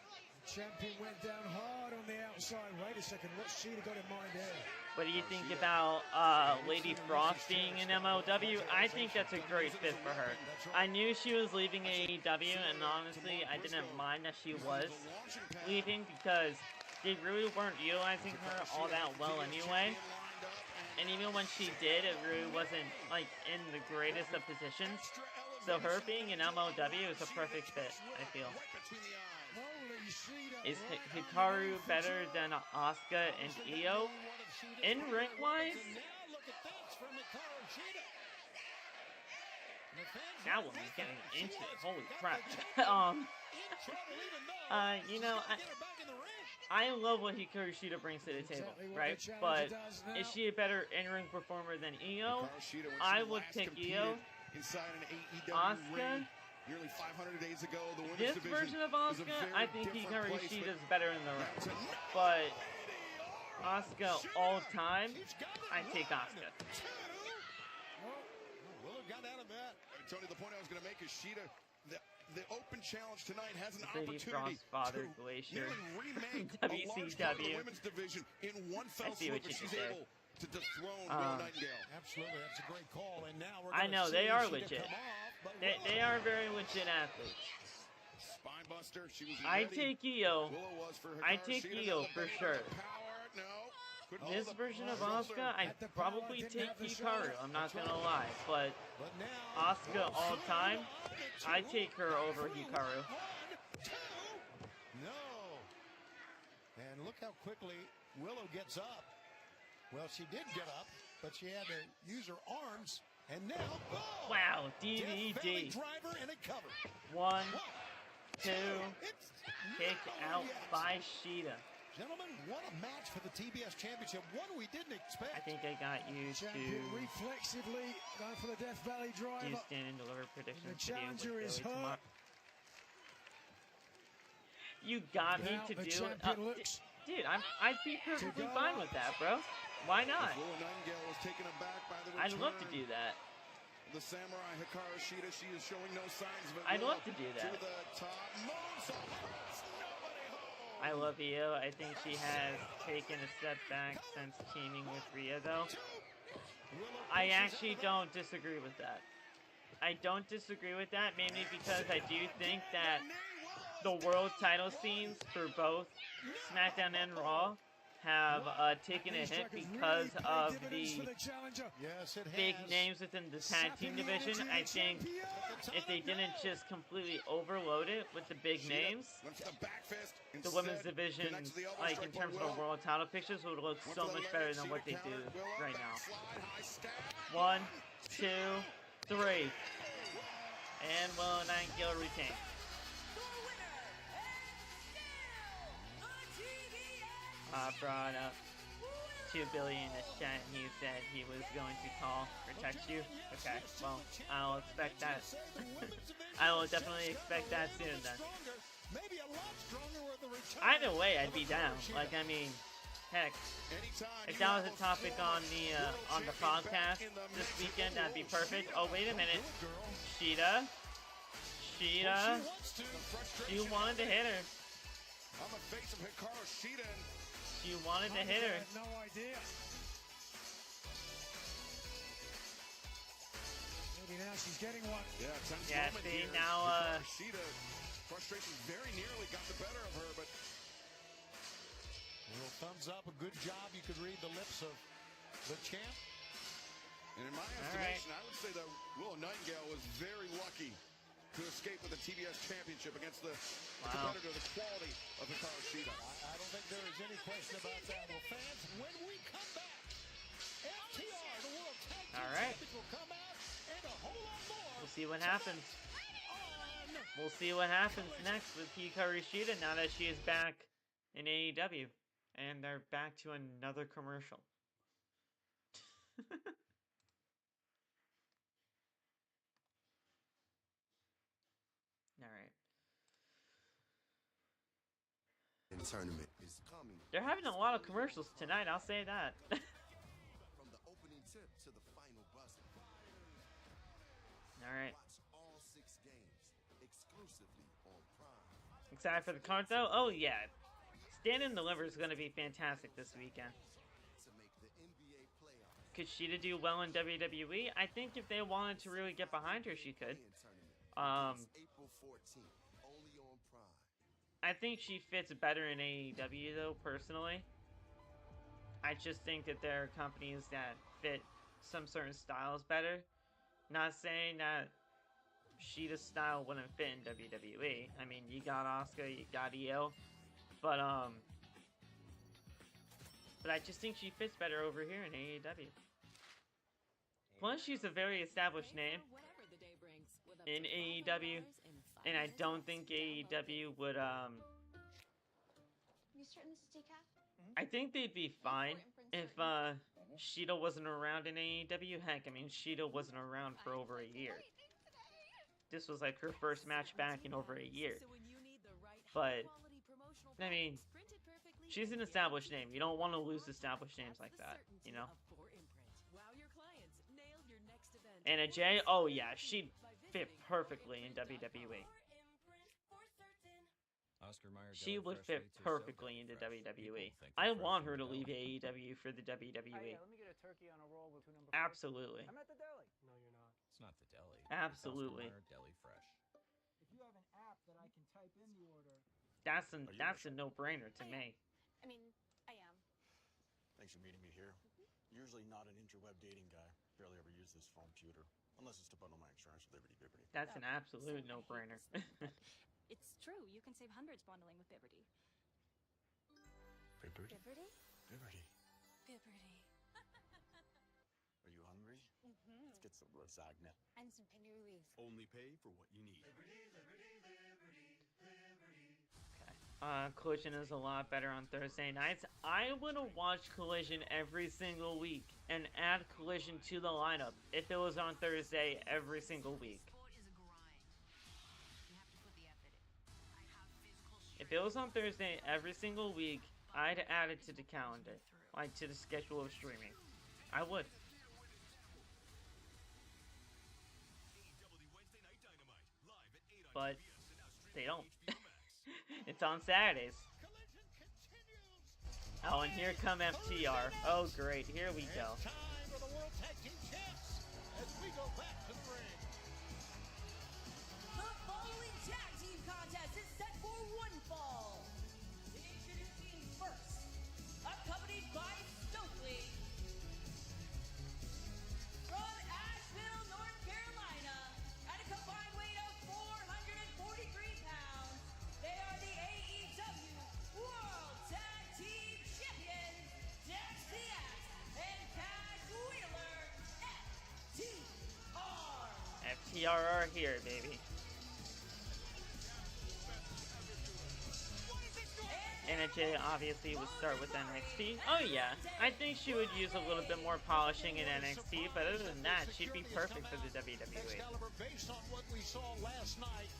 Champion went down hard on the outside. Wait a second, what's Shida got in mind there? What do you think about Lady Frost being in MLW? I think that's a great fit for her. I knew she was leaving AEW, and honestly, I didn't mind that she was leaving because they really weren't utilizing her all that well anyway. And even when she did, it really wasn't like in the greatest of positions. So her being in MLW is a perfect fit, I feel. Is Hikaru better than Asuka and Io? In ring-wise? That woman's getting into it. Holy crap. You know, I love what Hikaru Shida brings to the table, right? But is she a better in-ring performer than Io? I would pick Io. Asuka? Nearly 500 days ago, the women's This division version of was a Asuka, very I think different Hikaru place, Shida is better in the ring. But Asuka all time, I take Asuka. Willow got out of that. Tony, the point I was going to make is Shida, the open challenge tonight has an Lady opportunity Frost, Father, to Glacier, nearly remake a large part of the WCW. women's division in one fell I see swoop, what you and she's did there. able to dethrone Willow Nightingale. Absolutely, that's a great call. And now we're I gonna know, see they are Shida legit. come off, but They are very legit athletes. Spine buster. She was I ready. take Io. Willow was for I Hikaru. take Shida Io got the for bait, sure. the power. No. Couldn't This hold the version of shoulder. Asuka, I'd probably take Hikaru. I'm not gonna lie, but Asuka all time, I take her over Hikaru. No. And look how quickly Willow gets up. Well, she did get up, but she had to use her arms. And now, oh, wow, DVD. Driver and a cover. 1, 2, kick out by Shida. Gentlemen, what a match for the TBS Championship. One we didn't expect. I think I got you Champion to reflexively going for the Death Valley driver. do stand and deliver predictions. The challenger is hurt. Tomorrow. You got me Now to the do it. champion looks Dude, I'd be perfectly fine with that, bro. Why not? Willow Nightingale was taken aback by the I'd love to return. do that. The Samurai Hikaru Shida, she is showing no signs of it. I'd Willow love to do that. To the top. Moonsault. Nobody home. I love Io. I think she has taken a step back since teaming with Rhea, though. I actually don't disagree with that. I don't disagree with that, mainly because I do think that the world title scenes for both SmackDown and Raw have taken a hit because of the big names within the tag team division. I think if they didn't just completely overload it with the big names, the women's division, like in terms of the world title pictures, would look so much better than what they do right now. 1, 2, 3. And Willow Nightingale retains. Brought up 2 billion in the chat, and he said he was going to call or text you. Okay, well, I'll expect that. I will definitely expect that soon then. Either way, I'd be down. Like, I mean, heck, if that was a topic on the podcast this weekend, that'd be perfect. Oh, wait a minute, Shida, you wanted to hit her. On the face of Hikaru Shida. You wanted to hit her. No idea. Maybe now she's getting one. Yeah, tense yeah, moment see, here. now, Shida, frustration very nearly got the better of her, but... A little thumbs up, a good job. You could read the lips of the champ. And in my estimation, I would say that Willow Nightingale was very lucky to escape with the TBS Championship against the competitor, the quality of Hikaru Shida. I don't think there is any question about that. Well, fans, when we come back, FTR, the World Tag Team Champions, will come out and a whole lot more. We'll see what happens. We'll see what happens next with Hikaru Shida now that she is back in AEW. And they're back to another commercial. Alright. Tournament is coming. They're having a lot of commercials tonight, I'll say that. From the opening tip to the final buzzer. Alright. Watch all 6 games exclusively on Prime. Excited for the card though? Oh yeah. Stand and Deliver is going to be fantastic this weekend. To make the NBA playoffs. Could Shida do well in WWE? I think if they wanted to really get behind her, she could. April 14th, only on Prime. I think she fits better in AEW though, personally. I just think that there are companies that fit some certain styles better. Not saying that Shida's style wouldn't fit in WWE. I mean, you got Asuka, you got Io, but I just think she fits better over here in AEW. Plus, she's a very established name in AEW, and I don't think AEW would, I think they'd be fine if, Shida wasn't around in AEW. Heck, I mean, Shida wasn't around for over a year. This was like her first match back in over a year. But, I mean, she's an established name. You don't want to lose established names like that, you know? Anna Jay, oh yeah, she'd fit perfectly in WWE. She would fit perfectly into WWE. I want her to leave AEW for the WWE. Absolutely. I'm at the deli. No, you're not. It's not the deli. Absolutely. Deli Fresh. If you have an app that I can type in the order. That's a no-brainer to me. I mean, I am. Thanks for meeting me here. Usually not an interweb dating guy. Barely ever use this phone computer. Unless it's to bundle my insurance with Liberty Bibbity. That's an absolute no-brainer. It's true. You can save hundreds bundling with Bibbity. Bibbity? Bibbity? Bibbity. Bibbity. Are you hungry? Mm-hmm. Let's get some lasagna. And some cannolis. Only pay for what you need. Collision is a lot better on Thursday nights. I would have watched Collision every single week and add Collision to the lineup if it was on Thursday every single week. If it was on Thursday every single week, I'd add it to the calendar, like to the schedule of streaming. I would. But they don't. It's on Saturdays. Oh, and here come FTR. Oh, great. Here we go. Time for the World Tag Team Champs as we go back to the ring. The following tag team contest is set for one fall. Introducing first, accompanied by Stokely. From Asheville, North Carolina, at a combined weight of 443 pounds, they are the AEW World Tag Team Champions, Dax Diaz and Cash Wheeler, FTR. FTR are here, baby. NJ obviously would start with NXT. Oh yeah, I think she would use a little bit more polishing in NXT, but other than that, she'd be perfect for the WWE.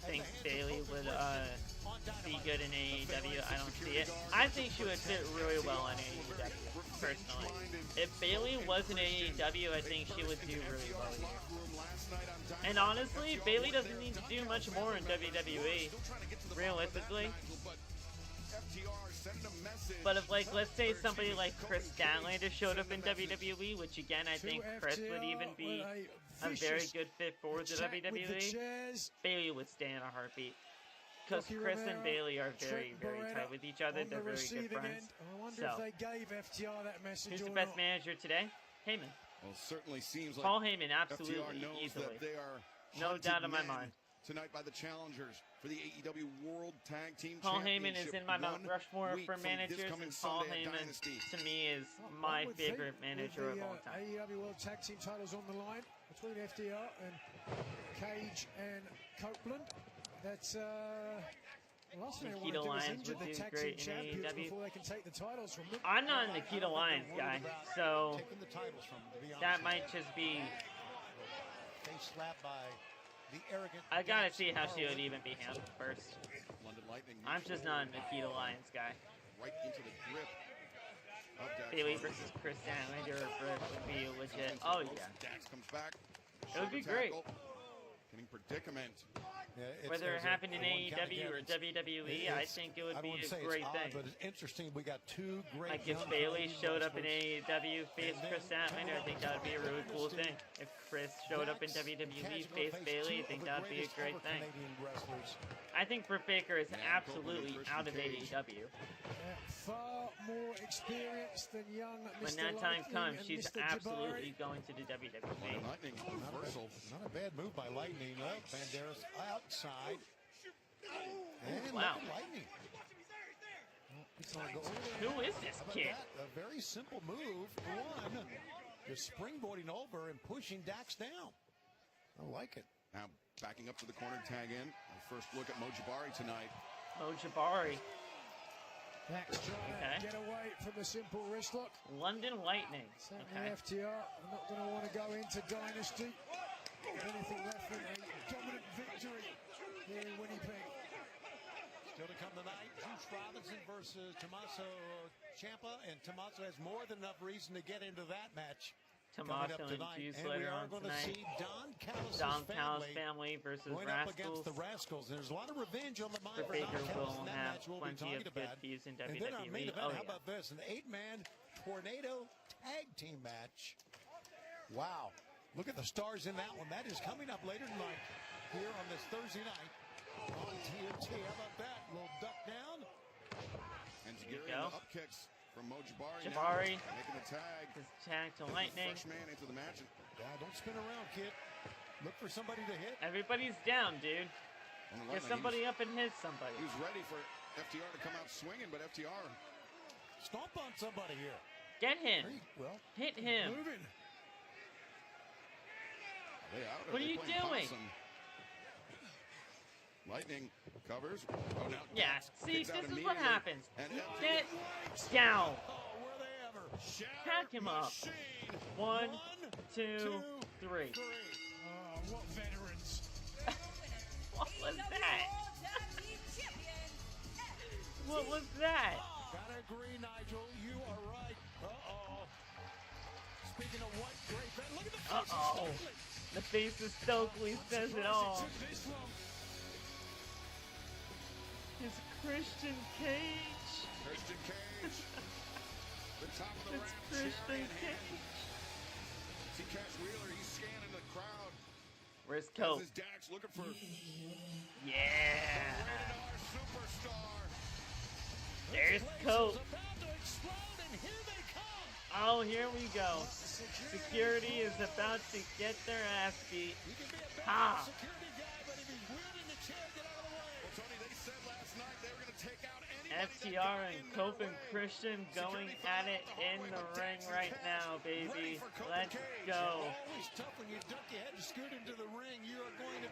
Think Bayley would be good in AEW? I don't see it. I think she would fit really well in AEW, personally. If Bayley was in AEW, I think she would do really well here. And honestly, Bayley doesn't need to do much more in WWE, realistically. But if, like, let's say somebody like Chris Statlander showed up in WWE, which again I think Chris would even be a very good fit for the WWE, Bayley would stay in a heartbeat. Because Chris and Bayley are very, very tight with each other. They're very good friends. So, who's the best manager today? Heyman. Well, certainly seems like Paul Heyman, absolutely, FTR knows easily. that they are No doubt in my hunted mind. Tonight by the challengers for the AEW World Tag Team Paul Championship. Heyman is in my Mount Rushmore for managers, and Paul Heyman, to me, is my favorite manager of all time. AEW World Tag Team titles on the line between FTR and Cage and Copeland. That's last thing I want to do is injure the tag team champions before they can take the titles from them. I'm not a Nikita Lyons guy, so that might just be. Face slap by the arrogant. I gotta see how she would even be handled first. London Lightning. I'm just not a Nikita Lyons guy. Right into the grip of Dax Bayley Harwood. versus Chris Statlander would be legit. Oh yeah. Dax comes back. It would be Shoulder great. tackle. Getting predicament. Whether it happened in AEW or WWE, I think it would be a great thing. But it's interesting. We got two great. Like if Bayley showed up in AEW, faced Chris Statlander, I think that would be a really cool thing. If Chris showed up in WWE, faced Bayley, I think that would be a great thing. I think Britt Baker is absolutely out of AEW. Far more experienced than young Mr. When that time Lightning comes, and she's Mr. absolutely Jabari. going to the WWE. Lightning reversal. Not a bad move by Lightning. Banderas outside. And Wow. Lightning. Who is this kid? A very simple move. One, just springboarding over and pushing Dax down. I like it. Now backing up to the corner, tag in. Our first look at Mo Jabari tonight. Mo Jabari. Dax trying to get away from the simple wrist lock. London Lightning. Certainly FTR are not going to want to go into Dynasty. Anything left than a dominant victory here in Winnipeg. Still to come tonight, Juice Robinson versus Tommaso Ciampa, and Tommaso has more than enough reason to get into that match. Tommaso and Juice later on tonight. Don Callis family versus going up against Rascalz. the Rascalz. There's a lot of revenge on the mind Britt for Don Baker Callis will in that have match we'll be plenty of talking good about. views in And then our main WWE. event, Oh how yeah. about this? An 8-man tornado tag team match. Wow. Look at the stars in that one. That is coming up later tonight here on this Thursday night On TNT, how about that? Little duck down. And Jagiri the up kicks from Jabari. Jabari making the tag. His tag to Lightning. Fresh man into the match. Yeah, don't spin around, kid. Look for somebody to hit. Everybody's down, dude. Get somebody up and hit somebody. He was ready for FTR to come out swinging, but FTR stomp on somebody here. Get him. Well, hit him. Moving. What are you doing? Possum. Lightning covers. Oh, now yeah, see, this is what happens. Get down. Pack him up. 1, 2, 3. Oh, what veterans. What was that? What was that? Gotta agree, Nigel. You are right. Uh-oh. Speaking of what, great. Look at the face of Stokely. The face of Stokely says it all. It's Christian Cage. Christian Cage. The top of the it's ramp. Christian Cage. See Cash Wheeler, he's scanning the crowd. Where's Cope? This is Dax looking for yeah. The superstar. There's Cope. Oh, here we go. Security is about to get their ass beat. Ha! FTR and Cope and Christian going at it in the ring right now, baby. Let's go. Always tough when you duck your head and scoot into the ring. You are going to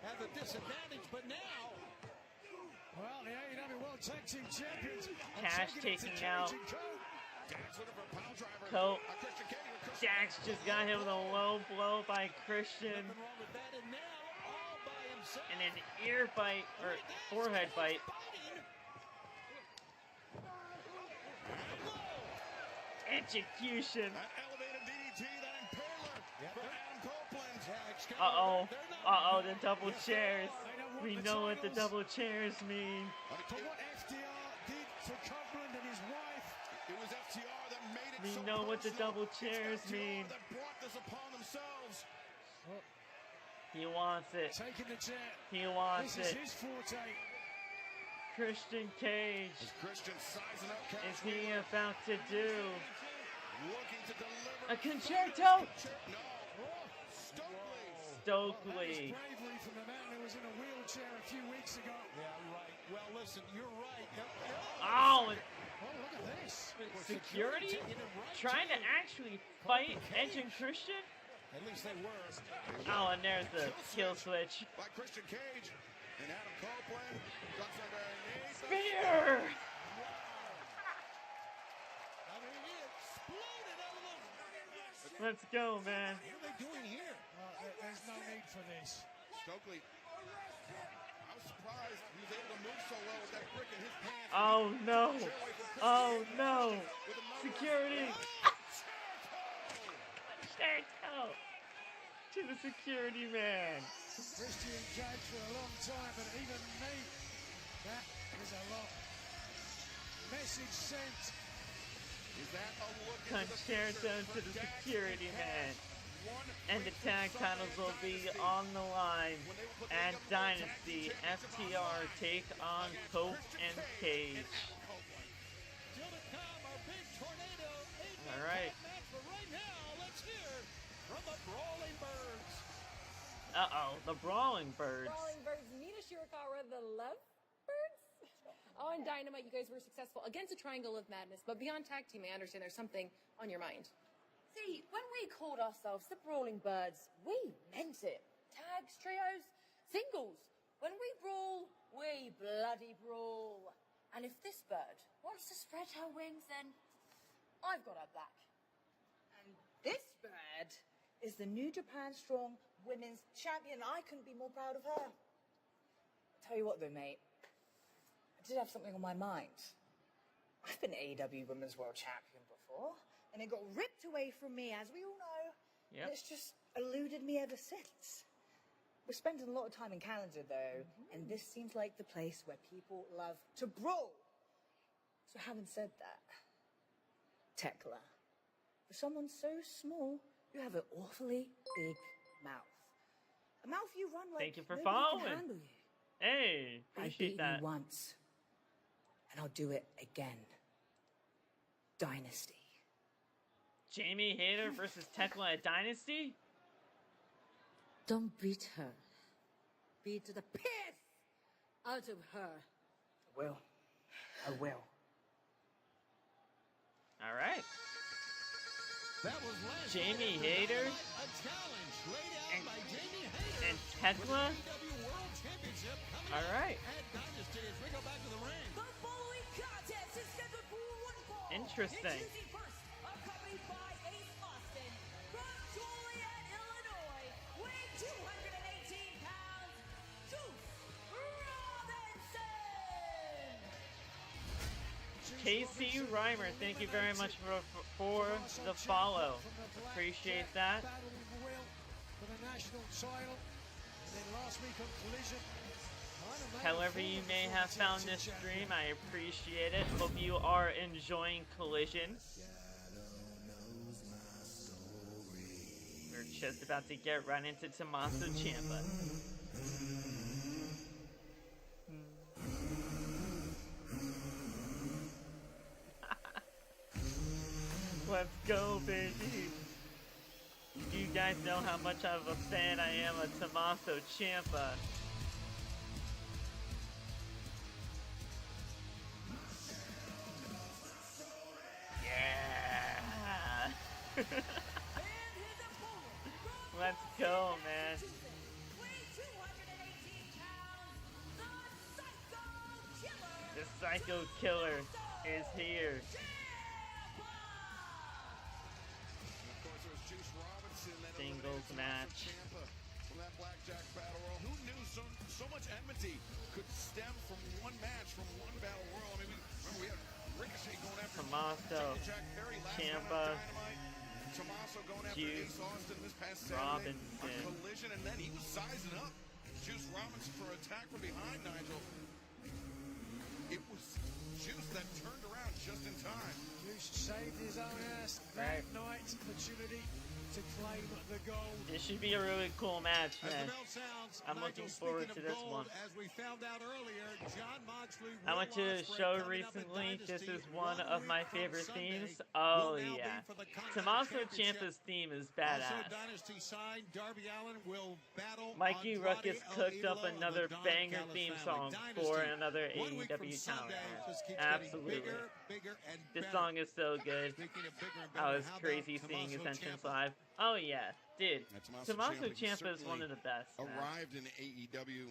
have a disadvantage, but now. Well, the AEW World Tag Team Champions. Cash taking out Cope. Dax just got hit with a low blow by Christian. And an ear bite, or forehead bite. Execution. Uh-oh. Uh-oh, the double chairs. We know what the double chairs mean. For what FTR did for Copeland and his wife. It was FTR that made it we so know what the double chairs mean. That brought this upon themselves. He wants it. Taking the chair. He wants this it. This is his forte. Christian Cage. Is Christian sizing up Cash is he about to do? Looking to deliver a concerto? No. Stokely. Bravery from the man who was in a wheelchair a few weeks ago. Yeah, right. Well, listen, you're right. Oh, look at this. Security trying to actually fight Edge and Christian? At least they were. Oh, and there's the kill switch. By Christian Cage and Adam Copeland. Spear! Let's go, man. What are they doing here? There's no need for this. Stokely, I was surprised he was able to move so well with that brick in his pants. Oh, no. Oh, no. Security. Jericho. To the security man. Christian Cage for a long time, but even me, that is a lot. Message sent. Is that a look Concerto to the security man. And the tag titles will be on the line at Dynasty. FTR take on Cope and Cage. Alright. Uh-oh, the Brawling Birds. Brawling Birds, Mina Shirakawa, the Love Birds? On Dynamite, you guys were successful against a Triangle of Madness, but beyond tag team, I understand there's something on your mind. See, when we called ourselves the Brawling Birds, we meant it. Tags, trios, singles. When we brawl, we bloody brawl. And if this bird wants to spread her wings, then I've got her back. And this bird is the New Japan Strong Women's Champion. I couldn't be more proud of her. Tell you what though, mate. I did have something on my mind. I've been AEW Women's World Champion before, and it got ripped away from me, as we all know. Yep. And it's just eluded me ever since. We're spending a lot of time in Canada, though, and this seems like the place where people love to brawl. So having said that, Tekla, for someone so small, you have an awfully big mouth. A mouth you run like Thank you for nobody can following. handle you. Hey, I appreciate beat that. you once, and I'll do it again. Dynasty. Jamie Hayter versus Tekla at Dynasty? Don't beat her. Beat the piss out of her. I will. All right. That was last Jamie night Hayter a challenge laid out by Jamie Hayter and Tekla. AEW World Championship coming All right. at Dynasty as we go back to the ring. The following contest is scheduled for one fall. Interesting. Introducing first, accompanied by Ace Austin, from Joliet, Illinois, weighing 218 pounds, Juice Robinson. KC Reimer, thank you very much for the follow. Appreciate that. Battle with Will for the national title. And then last week on Collision. However you may have found this stream, I appreciate it. Hope you are enjoying Collision. We're just about to get right into Tommaso Ciampa. Let's go, baby. You guys know how much of a fan I am of Tommaso Ciampa. Yeah. Let's go, man. The Psycho Killer is here. Singles match. From that blackjack battle royal, who knew so much enmity could stem from one match, from one battle royal? I mean, remember we had Ricochet going after Tommaso, Jack Perry last Ciampa, night on Dynamite. Tommaso going after Juice Ace Austin this past Saturday Robinson. on Collision, and then he was sizing up Juice Robinson for an attack from behind, Nigel. It was Juice that turned around just in time. Juice saved his own ass that night. Opportunity to claim the gold. This should be a really cool match, As man. the bell sounds, I'm Nigel, looking forward to speaking of this gold, one. As we found out earlier, John Moxley, I went to a show recently. This is one of my favorite themes. Oh yeah, Tommaso Ciampa's theme is Also, badass. Dynasty side, Darby Allin will battle Mikey Andrade Ruckus El cooked up Idolo of another the Don banger Callis theme family. song Dynasty, for another 1 week from AEW talent Sunday, match. just keeps getting Absolutely. bigger and This better. song is so good. Speaking of bigger and I better, was how crazy about seeing his Tommaso entrance Ciampa? live. Oh yeah, dude. Tommaso Ciampa is certainly one of the best. Man. Arrived in AEW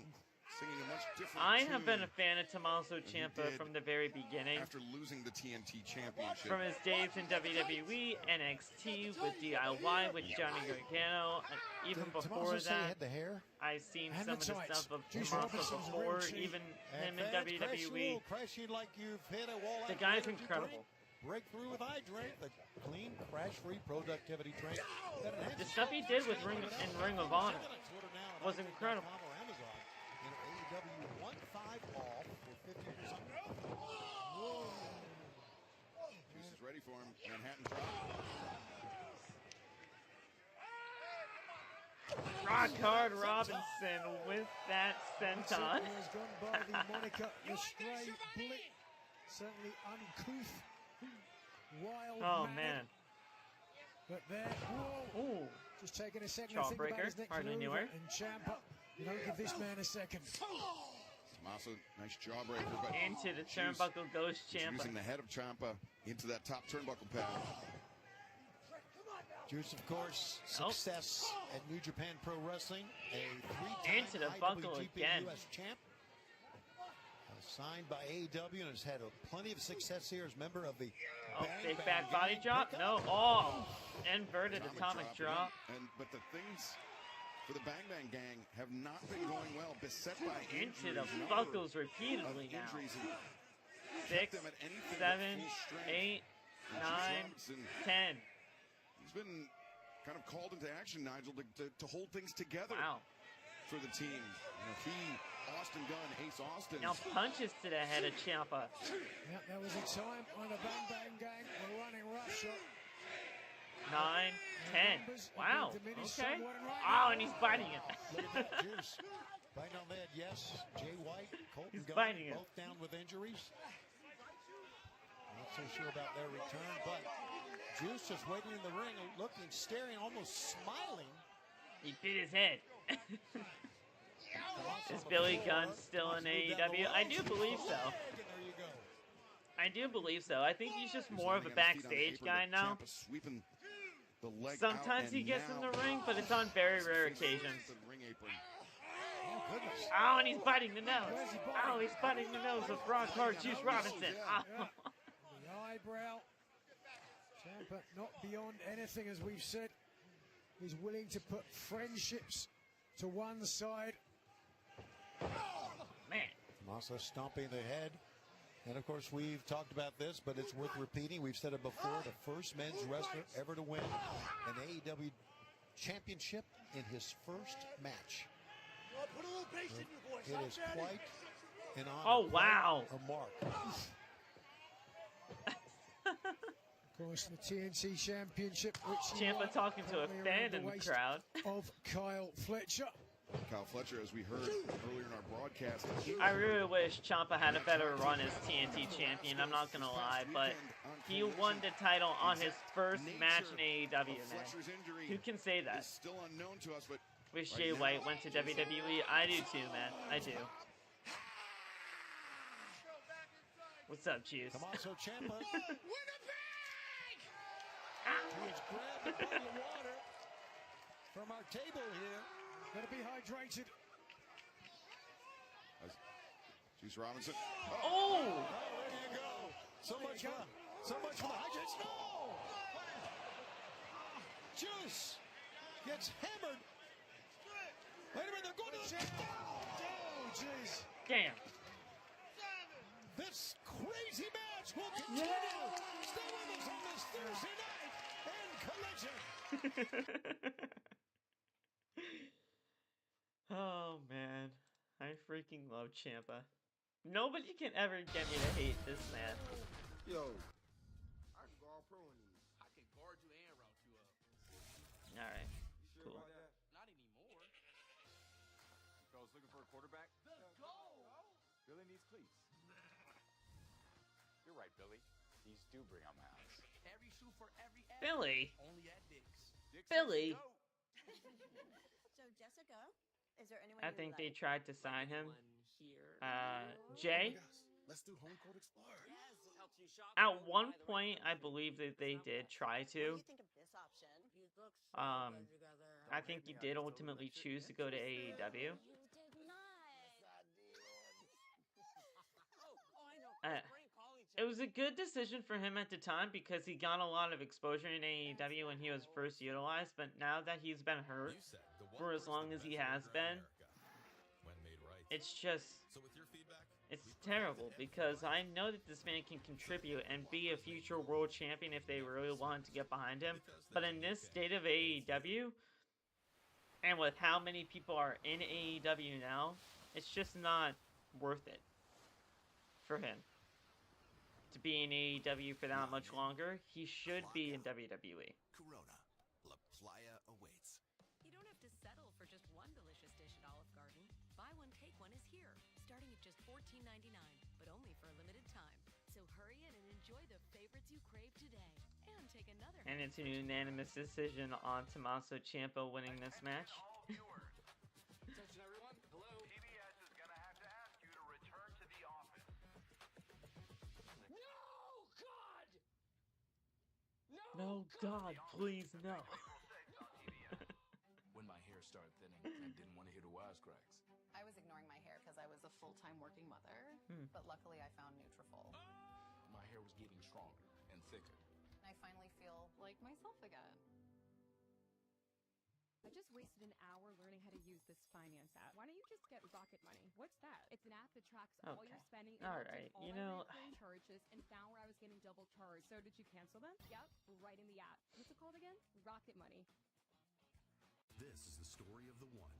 singing a much different I tune have been a fan of Tommaso he Ciampa did from the very beginning. after losing the TNT Championship. From his days in WWE, NXT, with DIY, with Johnny Gargano, and even Did before Tommaso say he that, had the hair? I've seen And some the of the tights. stuff of Juice Tommaso Robinson's before, real cheap. even him in And fans, crash you, WWE. crash you like you've hit a wall. The out guy's energy incredible. Drink. Breakthrough with iDrink, the clean, crash-free productivity drink. that enhances The stuff he did with Ring of Honor was incredible. Amazon. AEW 1/5 off for 50%. Juice is ready for him. Manhattan drop. Rock Hard Robinson with that senton. Certainly has gone by the moniker the Stray Blitz. Certainly uncouth, wild Oh man. But there, whoa. Ooh. Just taking a second to think about Jawbreaker. his next Hardly move. knew her. And Ciampa, you don't give this man a second. Tommaso, nice jawbreaker, but Into the Juice turnbuckle goes is Ciampa. using the head of Ciampa into that top turnbuckle pad. Juice, of course, success at New Japan Pro Wrestling, a three-time Into the buckle IWGP again. US champ. Signed by AEW and has had plenty of success here as member of the Oh, Bang big Bang back body Gang drop? pickup. No. Oh, inverted atomic drop. But the things for the Bang Bang Gang have not been going well, beset by Into injuries. the Number buckles of repeatedly now. injuries and 6, them at anything but 7, full strength. 8, And 9, Juice Robinson, 10. He's been kind of called into action, Nigel, to hold things together for the team. You know, he, Austin Gunn, Ace Austin. Now punches to the head of Ciampa. Yeah, there was a time when the Bang Bang Gang were running roughshod. 9, 10. Wow. Okay. Oh, and he's biting it. Look at that Juice. Fighting on that, yes. Jay White, Colton He's Gunn, fighting both down with injuries. Not so sure about their return, but Juice just waiting in the ring, looking, staring, almost smiling. He beat his head. Is Billy Gunn still in AEW? I do believe so. I do believe so. I think he's just more of a backstage guy now. Sometimes he gets in the ring, but it's on very rare occasions. Oh, and he's biting the nose. Oh, he's biting the nose of Rock Hard Juice Robinson. Oh. The eyebrow. Ciampa not beyond anything, as we've said. He's willing to put friendships to one side. Man. Tommaso stomping the head. And of course, we've talked about this, but it's worth repeating. We've said it before, the first men's wrestler ever to win an AEW championship in his first match. Put a little bass in your voice. It is quite an honor. Oh, wow. A mark. Of course, the TNT Championship, which Ciampa talking to a fan in the crowd. Of Kyle Fletcher. Kyle Fletcher, as we heard earlier in our broadcast. I really wish Ciampa had a better run as TNT champion, I'm not gonna lie, but he won the title on his first match in AEW, man. Who can say that? Still unknown to us, but wish Jay White went to WWE. I do too, man. I do. What's up, Juice? Tommaso Ciampa. He has grabbed a bottle of water from our table here. Gotta be hydrated. Juice Robinson. Oh! There you go. So much for the hydration. No! Juice gets hammered. Wait a minute, they're going to the... Oh, jeez. Damn. This crazy match will continue. Stay with us on this Thursday night in Collision. Oh, man. I freaking love Ciampa. Nobody can ever get me to hate this man. Yo, I can go all pro in these. I can guard you and route you up. Alright, You sure cool. about that? Not anymore. You fellas looking for a quarterback? Let's go! Billy needs cleats. You're right, Billy. These do bring out my eyes. Every shoe for every ad. Billy. Only at Dick's. Billy. So, Jessica, is there anyone I you think like? they tried to sign him. Here. Jay? Let's do Home Court Explorer. At one point, I believe that they did try What do to. you think of this option? I think he did ultimately choose to go to AEW. It was a good decision for him at the time because he got a lot of exposure in AEW when he was first utilized, but now that he's been hurt for as long as he has been, it's just, it's terrible because I know that this man can contribute and be a future world champion if they really wanted to get behind him, but in this state of AEW, and with how many people are in AEW now, it's just not worth it for him to be in AEW for that much longer. He should be in WWE. Corona. La Playa awaits. You don't have to settle for just one delicious dish at Olive Garden. Buy one, take one is here, starting at just $14.99, but only for a limited time. So hurry in and enjoy the favorites you crave today. And take another. And it's a unanimous decision on Tommaso Ciampa winning this match. Attention, everyone. Hello. TBS is going to have to ask you to return to the office. No, God, please, no. When my hair started thinning, I didn't want to hear the wisecracks. I was ignoring my hair because I was a full-time working mother, but luckily I found Nutrafol. My hair was getting stronger and thicker. I finally feel like myself again. I just wasted an hour learning how to use this finance app. Why don't you just get Rocket Money? What's that? It's an app that tracks all your spending and Alright, all you my know... recurring charges and found where I was getting double charged. So did you cancel them? Yep, right in the app. What's it called again? Rocket Money. This is the story of the one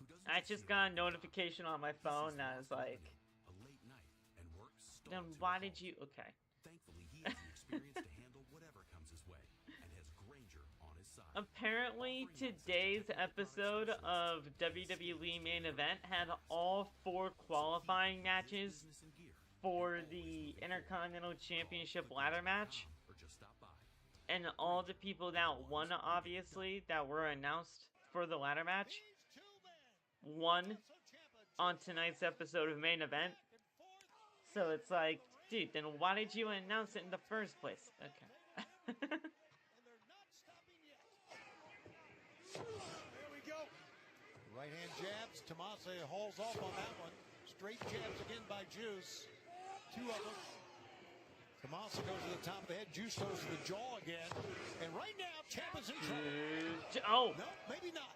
who doesn't I just got a notification on my phone that was like... a late night and work Then why did you... Okay. Thankfully, he has the experience to handle whatever comes his way and has Granger on his side. Apparently, today's episode of WWE Main Event had all 4 qualifying matches for the Intercontinental Championship ladder match. And all the people that won, obviously, that were announced for the ladder match, won on tonight's episode of Main Event. So it's like, dude, then why did you announce it in the first place? Okay. There we go. Right hand jabs. Tommaso hauls off on that one. Straight jabs again by Juice. 2 of them. Tommaso goes to the top of the head. Juice goes to the jaw again. And right now, Ciampa's in trouble. Oh. No, maybe not.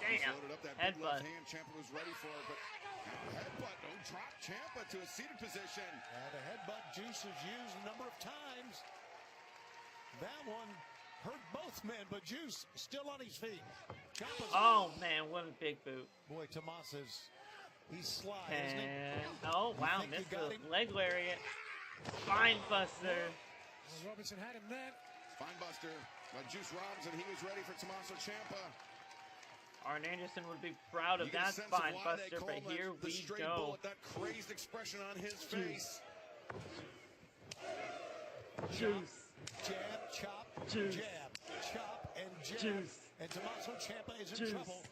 Damn. Up that Headbutt. hand. Ciampa was ready for it, but headbutt don't drop Ciampa to a seated position. The headbutt Juice has used a number of times. That one hurt both men, but Juice still on his feet. Oh man, what a big boot. Boy, Tommaso's he's sly, isn't he? Oh wow, missed the leg lariat. Spine buster. Well, Robinson had him there. Spine buster by Juice Robinson. He was ready for Tommaso Ciampa. Arn Anderson would be proud of that spine buster, but here we go. Bullet, that crazed expression on his face. Juice. Jab, chop, Juice. jab, chop, and jab. Juice. And Tommaso Ciampa is in Juice. trouble.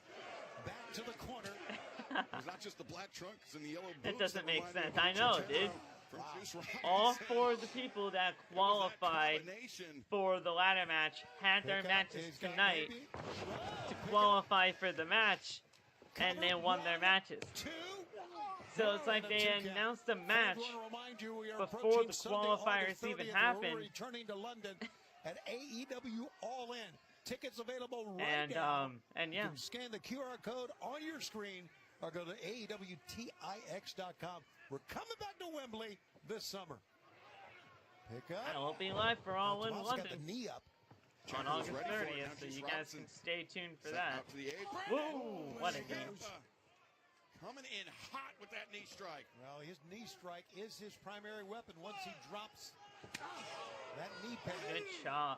Back to the corner. It was not just the black trunks and the yellow boots. It doesn't that make reminded sense. me of I know, Ciampa dude. from Juice Robinson. All 4 of the people that qualified for the ladder match had their matches tonight to qualify for the match, and they won their matches. So it's like they announced a match before the qualifiers even happened. Returning to London at AEW All In. Tickets available right now. And yeah. You can scan the QR code on your screen or go to AEWTIX.com. We're coming back to Wembley this summer. Pick up. I will be live for All in Tommaso got London the knee up. on August 30th, so you guys can stay tuned for that. Woo! What a game. Coming in hot with that knee strike. Well, his knee strike is his primary weapon once he drops that knee pad. Good shot.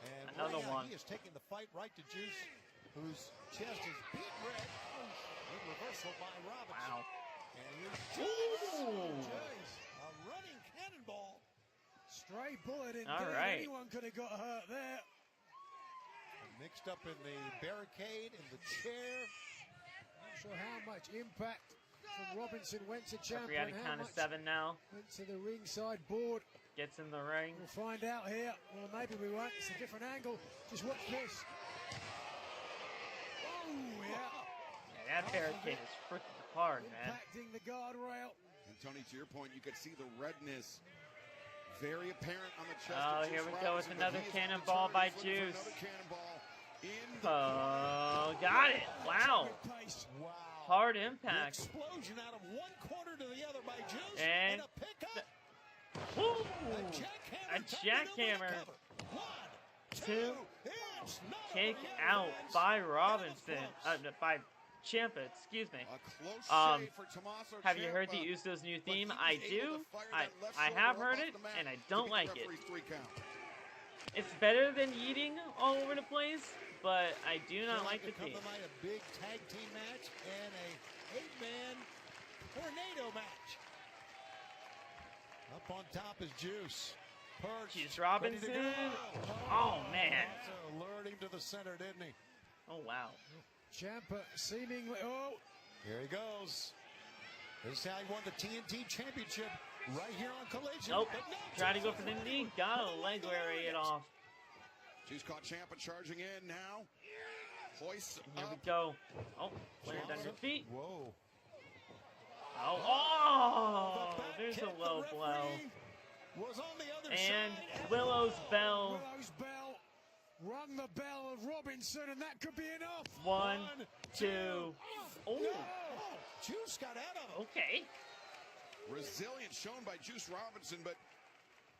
And another one. He is taking the fight right to Juice, whose chest is beat red. Good reversal by Robinson. Wow. And here's Juice. A running cannonball. Stray bullet indeed. All right. Anyone could have got hurt there. And mixed up in the barricade, in the chair. Not sure how much impact from Robinson went to Ciampa. Referee at a count of 7 now. Went to the ringside board. Gets in the ring. We'll find out here. Well, maybe we won't. It's a different angle. Just watch this. Oh, yeah. That barricade is freaking hard, man. Impacting the guardrail. And Tony, to your point, you could see the redness very apparent on the chest. Oh, here we go with another cannonball by Juice. Oh, got it. Wow. Hard impact. Explosion out of one corner to the other by Juice. And a pickup. Woo! A jackhammer. 2. Kick out by Robinson. By Ciampa, excuse me. Have you heard the Usos' new theme? I do. I have heard it, and I don't like it. It's better than yeeting all over the place, but I do not like the theme. A big tag team match and a 8-man tornado match. Up on top is Juice. Juice Robinson. Oh, man. Lured him to the center, didn't he? Oh, wow. Ciampa seemingly. Oh. Here he goes. This is how he won the TNT Championship right here on Collision. Nope. Tried to go for the knee. Got a leg lariat off. She's caught Ciampa charging in now. Hoist Here up. we go. Oh, landed on your feet. Whoa. Oh, there's a low blow. And Willow's bell. Willow's bell rung the bell of Robinson, and that could be enough. 1, 2. Oh. Juice got out of it. Okay. Resilience shown by Juice Robinson, but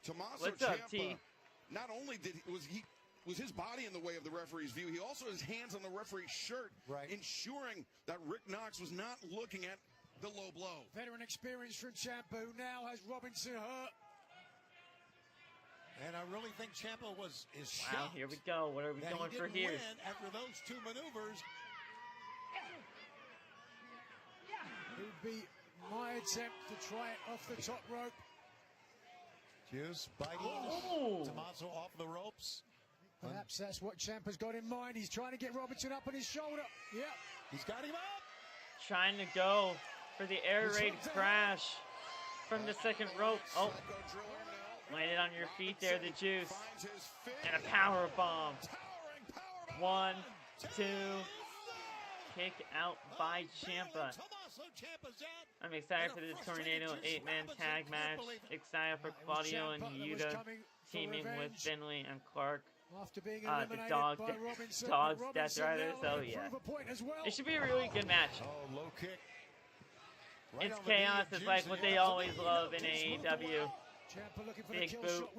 Tommaso What's up, Ciampa, T? not only was his body in the way of the referee's view, he also had his hands on the referee's shirt, ensuring that Rick Knox was not looking at the low blow. Veteran experience from Ciampa, who now has Robinson hurt. And I really think Ciampa is wow, shocked. Here we go. What are we going for here? After those two maneuvers. It would be my attempt to try it off the top rope. Juice biting Tommaso off the ropes. Perhaps that's what Ciampa's got in mind. He's trying to get Robinson up on his shoulder. Yep. He's got him up. Trying to go for the air raid crash from the second rope. Oh. Landed on your feet there, the Juice. And a power bomb. 1, 2. Kick out by Ciampa. I'm excited for the Tornado 8-man tag match. Excited for Claudio and Yuta teaming with Finlay and Clark. The Dog's Death Rider. So yeah, it should be a really good match. Low kick. It's chaos. It's like what they always love in AEW. Big boot.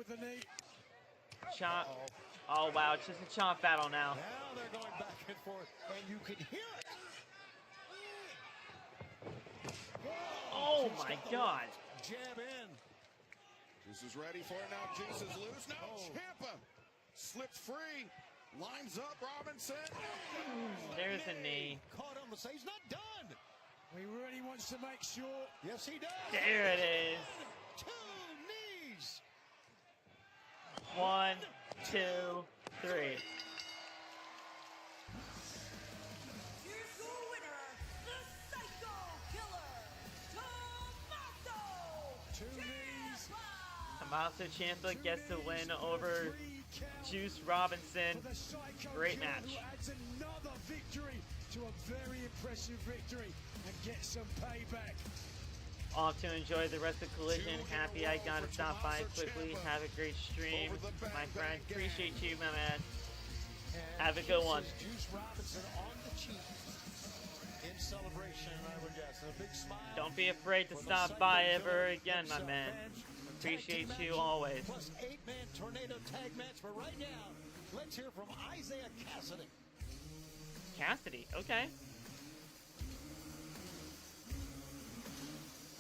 Chop. Oh wow, it's just a chop battle now. Now they're going back and forth, and you can hear it. Oh my God. Jab in. Juice is ready for it now. Juice is loose. Now Ciampa slips free. Lines up Robinson. There's a knee. Caught him to say he's not done. He really wants to make sure. Yes, he does. There it is. 2 knees. 1, 2, 3. Here's your winner, the Psycho Killer, Tommaso 2 knees. Tommaso Ciampa gets the win over Juice Robinson. Great match. Adds another victory to a very impressive victory and get some payback. Off to enjoy the rest of Collision. Happy I got to stop by quickly. Have a great stream, my friend. Appreciate you, my man. Have a good one. Juice Robinson on the cheek in celebration, I would guess. A big smile. Don't be afraid to stop by ever again, my man. Appreciate you always. Plus 8-man tornado tag match for right now. Let's hear from Isaiah Cassidy. Cassidy, okay.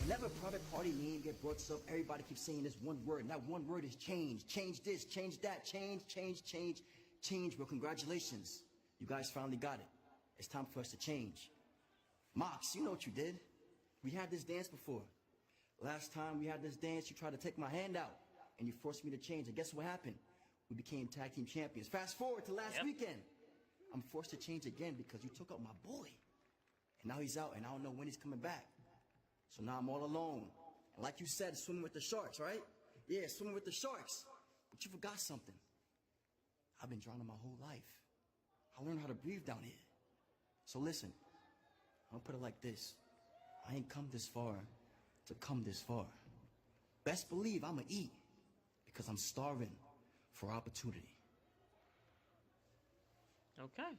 Whenever private party name get brought up, everybody keeps saying this one word. And that one word is change. Change this, change that, change. Well, congratulations. You guys finally got it. It's time for us to change. Mox, you know what you did. We had this dance before. Last time we had this dance, you tried to take my hand out. And you forced me to change. And guess what happened? We became tag team champions. Fast forward to last weekend. I'm forced to change again because you took out my boy. And now he's out and I don't know when he's coming back. So now I'm all alone. And like you said, swimming with the sharks, right? Yeah, swimming with the sharks. But you forgot something. I've been drowning my whole life. I learned how to breathe down here. So listen, I'm gonna put it like this. I ain't come this far to come this far. Best believe I'ma eat because I'm starving for opportunity. Okay.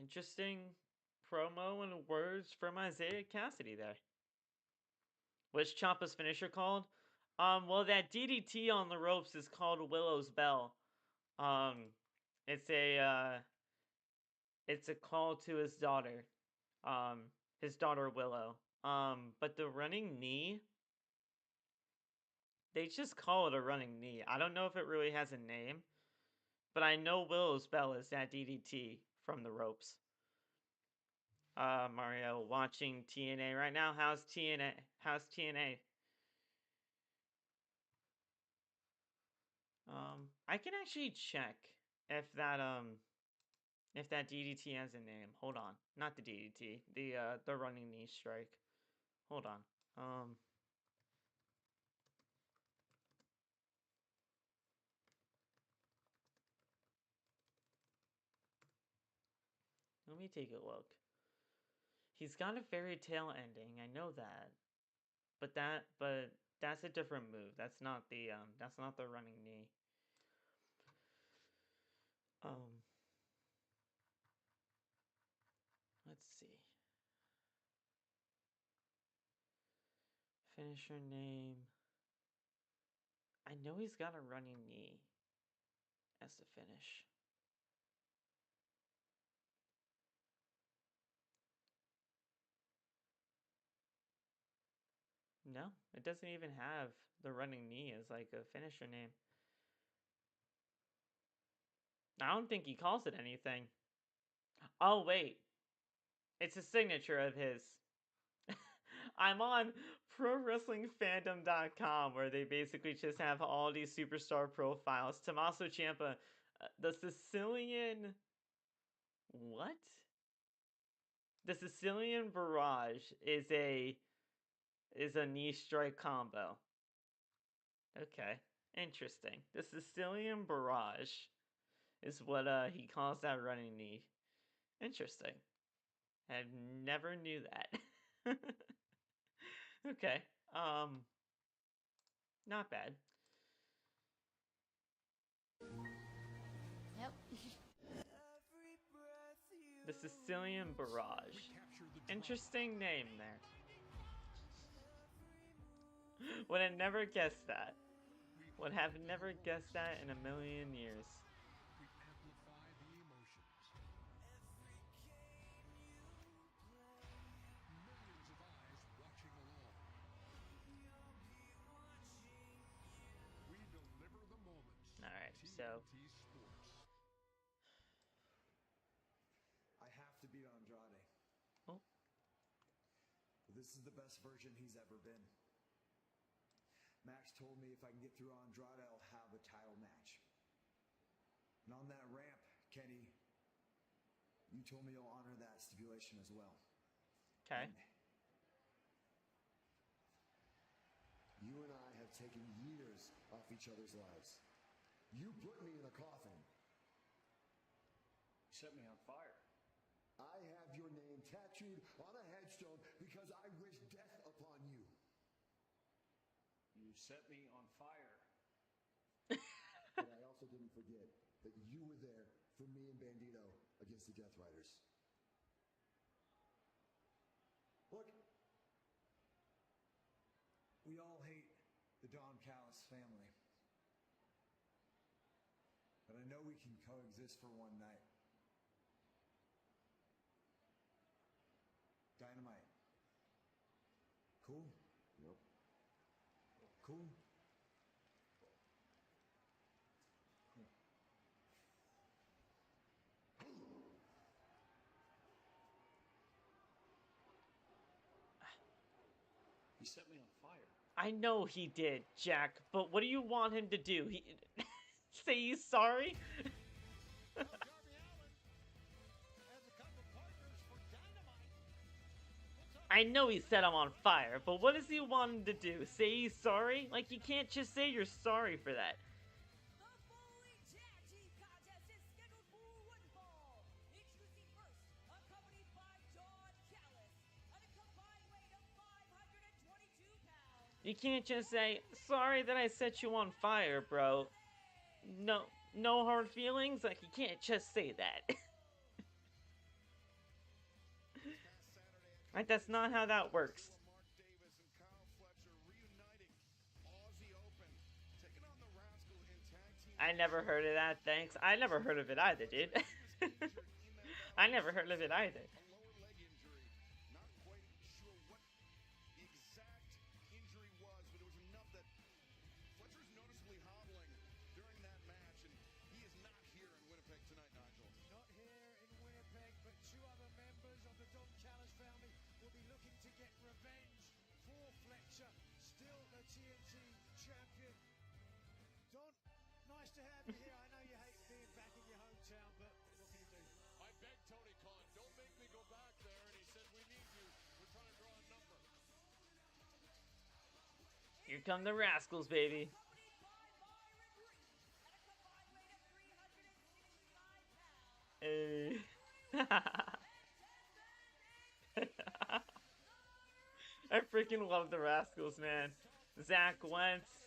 Interesting promo and words from Isaiah Cassidy there. What's Ciampa's finisher called? Well, that DDT on the ropes is called Willow's Bell. It's a call to his daughter. His daughter Willow. But the running knee, they just call it a running knee. I don't know if it really has a name, but I know Willow's Bell is that DDT from the ropes. Mario watching TNA right now. How's TNA? I can actually check if that DDT has a name. Hold on. Not the DDT. The running knee strike. Hold on. Let me take a look. He's got a fairy tale ending. I know that. But that's a different move. That's not the running knee. Let's see. Finisher name. I know he's got a running knee as the finish. No, it doesn't even have the running knee as like a finisher name. I don't think he calls it anything. Oh, wait. It's a signature of his. I'm on ProWrestlingFandom.com where they basically just have all these superstar profiles. Tommaso Ciampa, the Sicilian... What? The Sicilian Barrage is a knee strike combo. Okay, interesting. The Sicilian Barrage is what he calls that running knee. Interesting. I never knew that. Okay. Not bad. Yep. The Sicilian Barrage. Interesting name there. Would have never guessed that. Would have never guessed that in a million years. Alright, so I have to beat Andrade. Oh. This is the best version he's ever been. Max told me if I can get through Andrade, I'll have a title match. And on that ramp, Kenny, you told me you'll honor that stipulation as well. Okay. You and I have taken years off each other's lives. You put me in a coffin. You set me on fire. I have your name tattooed on a headstone because I wish death upon you. You set me on fire. But I also didn't forget that you were there for me and Bandito against the Death Riders. Look, we all hate the Don Callis family. But I know we can coexist for one night. Dynamite. Cool? Yep. Cool? He set me on fire. I know he did, Jack, but what do you want him to do? He say he's sorry? I know he set him on fire, but what does he want him to do? Say he's sorry? Like, you can't just say you're sorry for that. You can't just say, sorry that I set you on fire, bro. No hard feelings? Like, you can't just say that. Like, that's not how that works. I never heard of that, thanks. I never heard of it either, dude. I never heard of it either. Nice to have you here. I know you hate being back in your hometown, but what can you do? I begged Tony Khan, don't make me go back there, and he said, we need you. We're trying to draw a number. Here come the Rascalz, baby. Hey. I freaking love the Rascalz, man. Zach Wentz.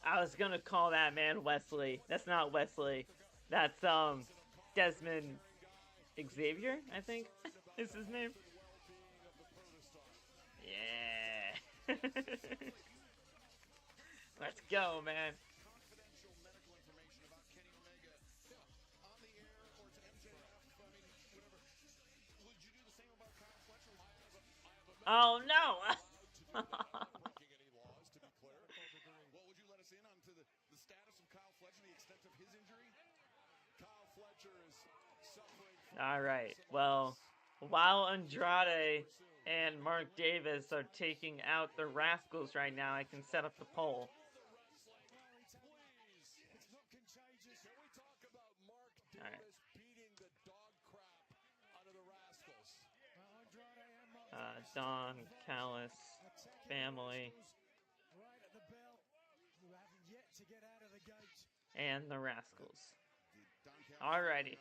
I was gonna call that man Wesley. That's not Wesley. That's Desmond Xavier, I think is his name. Yeah. Let's go, man. Oh no! Breaking any laws, to be clear. Well, would you let us in onto the status of Kyle Fletcher, the extent of his injury? Kyle Fletcher is suffering from All right. Well, while Andrade and Mark Davis are taking out the Rascalz right now, I can set up the poll. All right. beating the dog crap out of the Rascalz. Don, Callis, family, Right at the bell, who haven't yet to get out of the gate. and the Rascalz. Alrighty.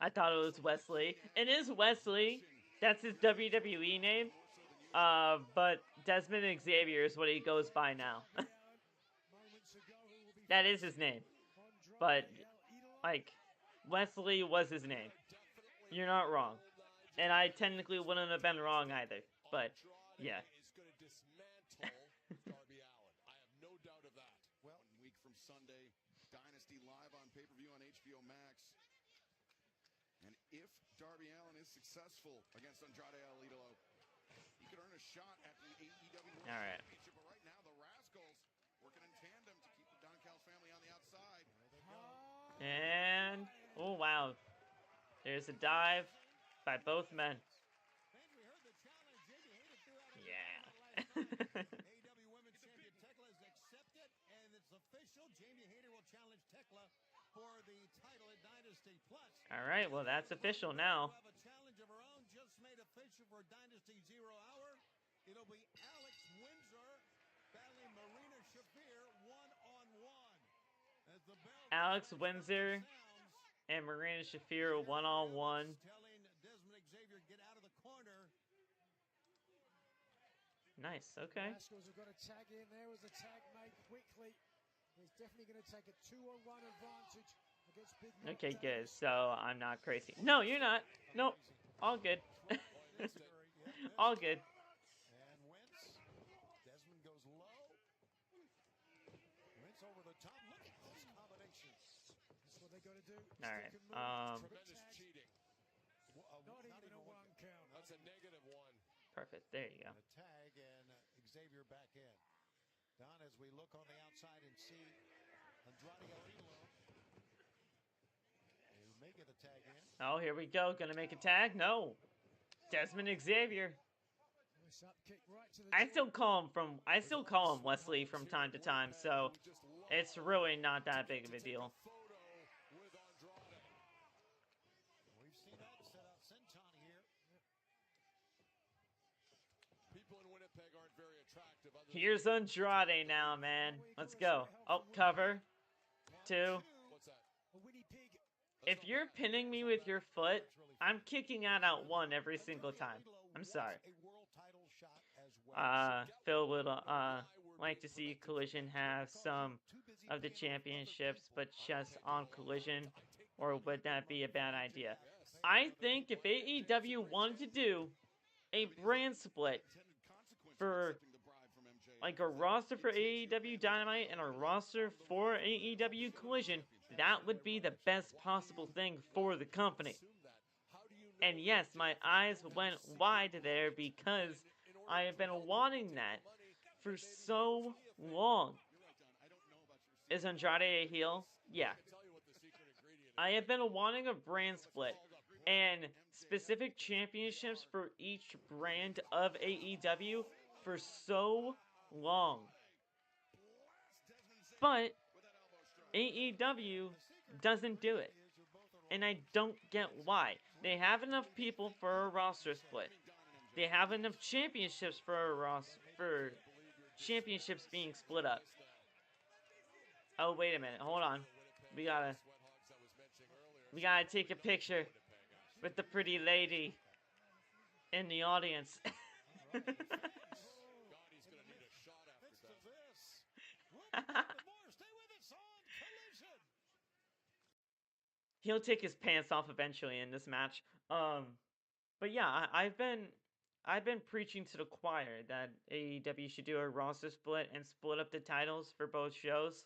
I thought it was Wesley. It is Wesley. That's his WWE name. But Desmond Xavier is what he goes by now. That is his name. But, like, Wesley was his name. You're not wrong. And I technically wouldn't have been wrong either. But, yeah. Is going to dismantle Darby Allin. I have no doubt of that. Well, week from Sunday, Dynasty live on pay-per-view on HBO Max. And if Darby Allin is successful against Andrade El Idolo, he could earn a shot at the AEW World All right. Championship. But right now, the Rascalz working in tandem to keep the Don Callis family on the outside. And, oh wow. There's a dive by both men. Yeah. AEW Women's Champion Tekla is accepted, and it's official. Jamie Hayter will challenge Tekla for the title at Dynasty Plus. All right, well, that's official now. Have a challenge of her own just made official for Dynasty 0 Hour. It'll be Alex Windsor battling Marina Shafir one-on-one. As the bell Alex Windsor and Marina Shafir one-on-one. telling Desmond Xavier get out of the corner. Nice, okay. Rascalz have got a tag in. There was a tag made quickly. He's definitely going to take a 2-on-1 advantage against Big Mark Okay, good. Davis. So I'm not crazy. No, you're not. Nope. All good. All good. And Wentz. Desmond goes low. Wentz over the top. Look at this combination. That's what they got to do. All right. Tremendous cheating. Not even a one count. That's a -1. Perfect. There you go. A tag and Xavier back in. Don, as we look on the outside and see Andrade El Idolo, who may get a tag in. Oh, here we go. Gonna make a tag? No. Desmond Xavier. Nice up kick right to the I still call him Wesley from time to time, so it's really not that big of a deal. With Andrade. We've seen that set out Senton here. People in Winnipeg aren't very attractive. Here's Andrade now, man. Let's go. Oh, cover. 2. What's that? A Winnie Pig. If you're pinning me with your foot, I'm kicking out at 1 every single time. I'm sorry. A world title shot as well. Phil would like to see Collision have some of the championships, but just on Collision, or would that be a bad idea? I think if AEW wanted to do a brand split for like a roster for AEW Dynamite and a roster for AEW Collision, that would be the best possible thing for the company. And yes, my eyes went wide there because I have been wanting that for so long. Is Andrade a heel? Yeah. I have been wanting a brand split and specific championships for each brand of AEW for so long. But AEW doesn't do it. And I don't get why. They have enough people for a roster split. They have enough championships for championships being split up. Oh, wait a minute. Hold on. We gotta take a picture with the pretty lady in the audience. He'll take his pants off eventually in this match. But yeah, I've been preaching to the choir that AEW should do a roster split and split up the titles for both shows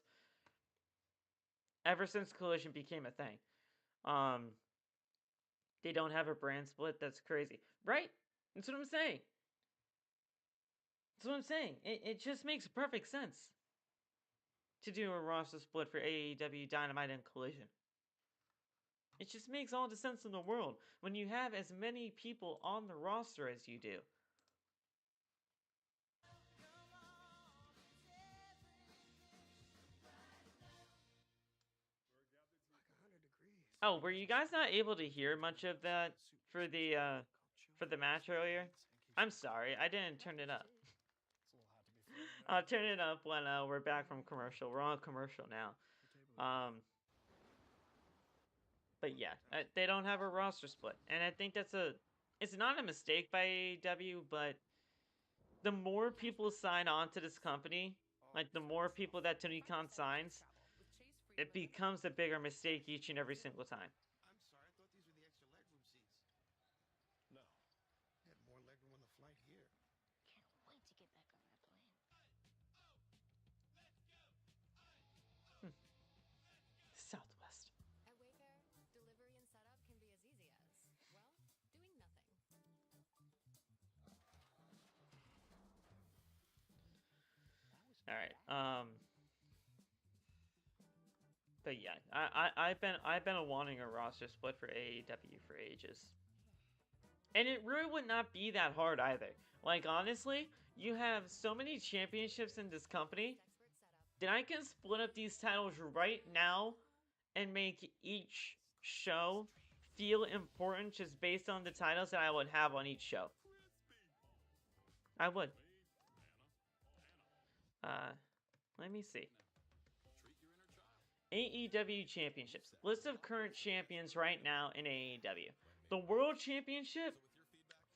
ever since Collision became a thing. They don't have a brand split. That's crazy. Right? That's what I'm saying. That's what I'm saying. It just makes perfect sense to do a roster split for AEW, Dynamite, and Collision. It just makes all the sense in the world when you have as many people on the roster as you do. Oh, were you guys not able to hear much of that for the match earlier? I'm sorry, I didn't turn it up. I'll turn it up when we're back from commercial. We're on commercial now. But yeah, they don't have a roster split, and I think it's not a mistake by AEW, but the more people sign on to this company, like the more people that Tony Khan signs, it becomes a bigger mistake each and every single time. I'm sorry, I thought these were the extra legroom seats. No. They had more legroom on the flight here. Can't wait to get back on that plane. Southwest. At Wayfair, delivery and setup can be as easy as, well, doing nothing. All right. But yeah, I've been wanting a roster split for AEW for ages, and it really would not be that hard either. Like honestly, you have so many championships in this company that I can split up these titles right now and make each show feel important just based on the titles that I would have on each show. I would. Let me see. AEW Championships. List of current champions right now in AEW. The World Championship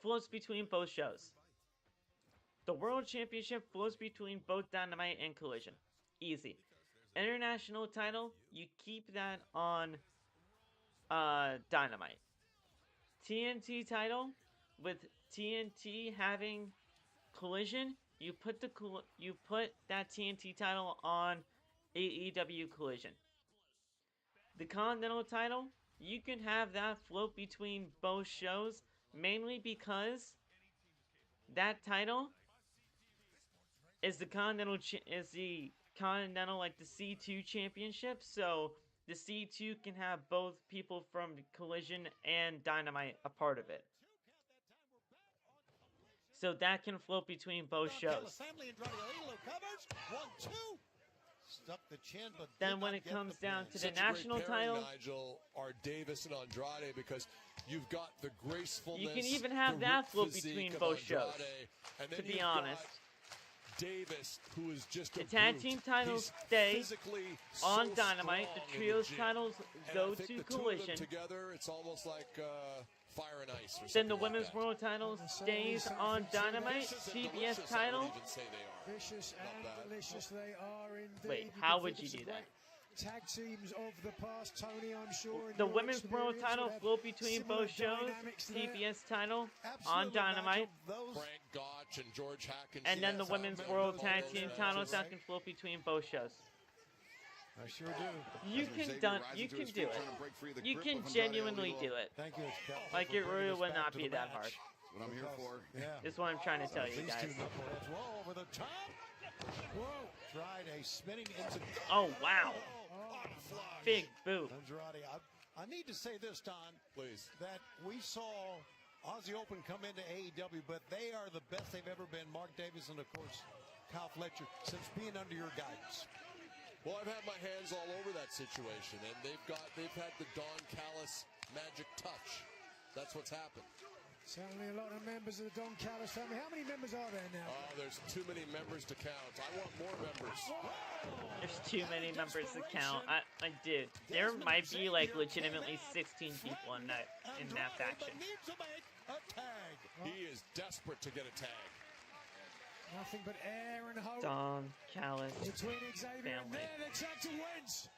floats between both shows. The World Championship floats between both Dynamite and Collision. Easy. International title, you keep that on Dynamite. TNT title, with TNT having Collision, you put that TNT title on AEW Collision. The Continental title, you can have that float between both shows, mainly because that title is the Continental like the C2 championship, so the C2 can have both people from Collision and Dynamite a part of it. So that can float between both shows. Stuck the chin, but then when it comes down to the national title, Nigel, are Davis and Andrade, because you've got the gracefulness. You can even have that float between both shows. To be honest, Davis, who is just the tag team titles stay on Dynamite. The trios titles go to Collision. Together, it's almost like fire and ice. Then the women's world title stays on Dynamite. TBS title. Vicious and delicious they are indeed. Wait, how would you do that? Tag teams of the past, Tony, I'm sure. The women's world title float between both shows. TBS title on Dynamite. Frank Gotch and George Hackins. And then the women's world tag team titles that can float between both shows. I sure do. You can do it. You can genuinely do it. Thank you. Like it really would not be that hard. What I'm here for. Yeah. Is what I'm trying to tell you guys. Whoa, over the top. Whoa. Tried a spinning into. Oh, wow. Big boot. Andrade. I need to say this, Don. Please. That we saw Aussie Open come into AEW, but they are the best they've ever been. Mark Davis and, of course, Kyle Fletcher, since being under your guidance. Well, I've had my hands all over that situation, and they've had the Don Callis magic touch. That's what's happened. Certainly a lot of members of the Don Callis family. How many members are there now? Oh, there's too many members to count. I want more members. There's too many members to count. Dude, there might be like legitimately 16 people in that faction. He is desperate to get a tag. Nothing but air and hope. Don Callis between Xavier family. And there, the tag to Wentz.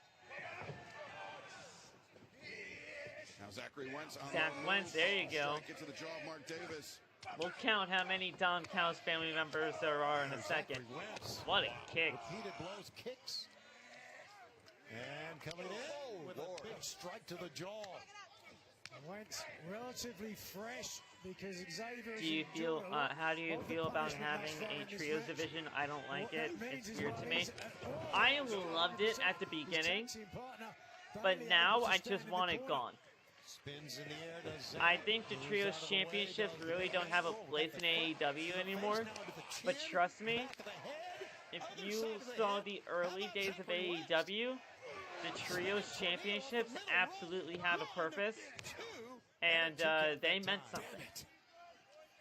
Now Zachary Wentz. Zach Wentz, there you go. Get to the jaw of Mark Davis. We'll count how many Don Callis family members there are in a second. What a kick. Repeated blows, kicks. And coming in with a big strike to the jaw. Wentz relatively fresh because Xavier. Do you feel? How do you feel about having a trios division? I don't like it. It's weird to me. I loved it at the beginning, but now I just want it gone. I think the trios championships really don't have a place in AEW anymore. But trust me, if you saw the early days of AEW, the trios championships absolutely have a purpose, and they meant something.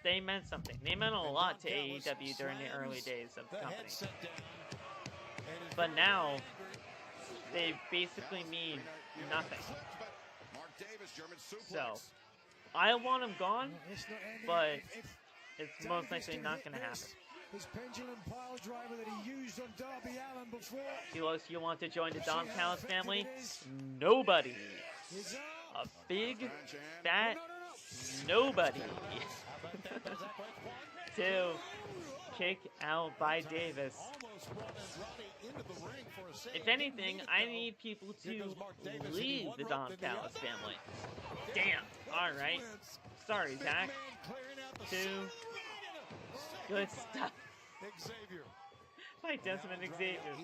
They meant something. They meant a lot to AEW during the early days of the company. But now, they basically mean nothing. So, I want them gone, but it's most likely not going to happen. His pendulum pile driver that he used on Darby Allin before. You want to join the Don Callis family? Nobody. A big, fat nobody. To kick out by Davis. If anything, I need people to leave the Don Callis family. Damn. Alright. Sorry, Zach. 2. Good stuff. Xavier. My Desmond Xavier. As we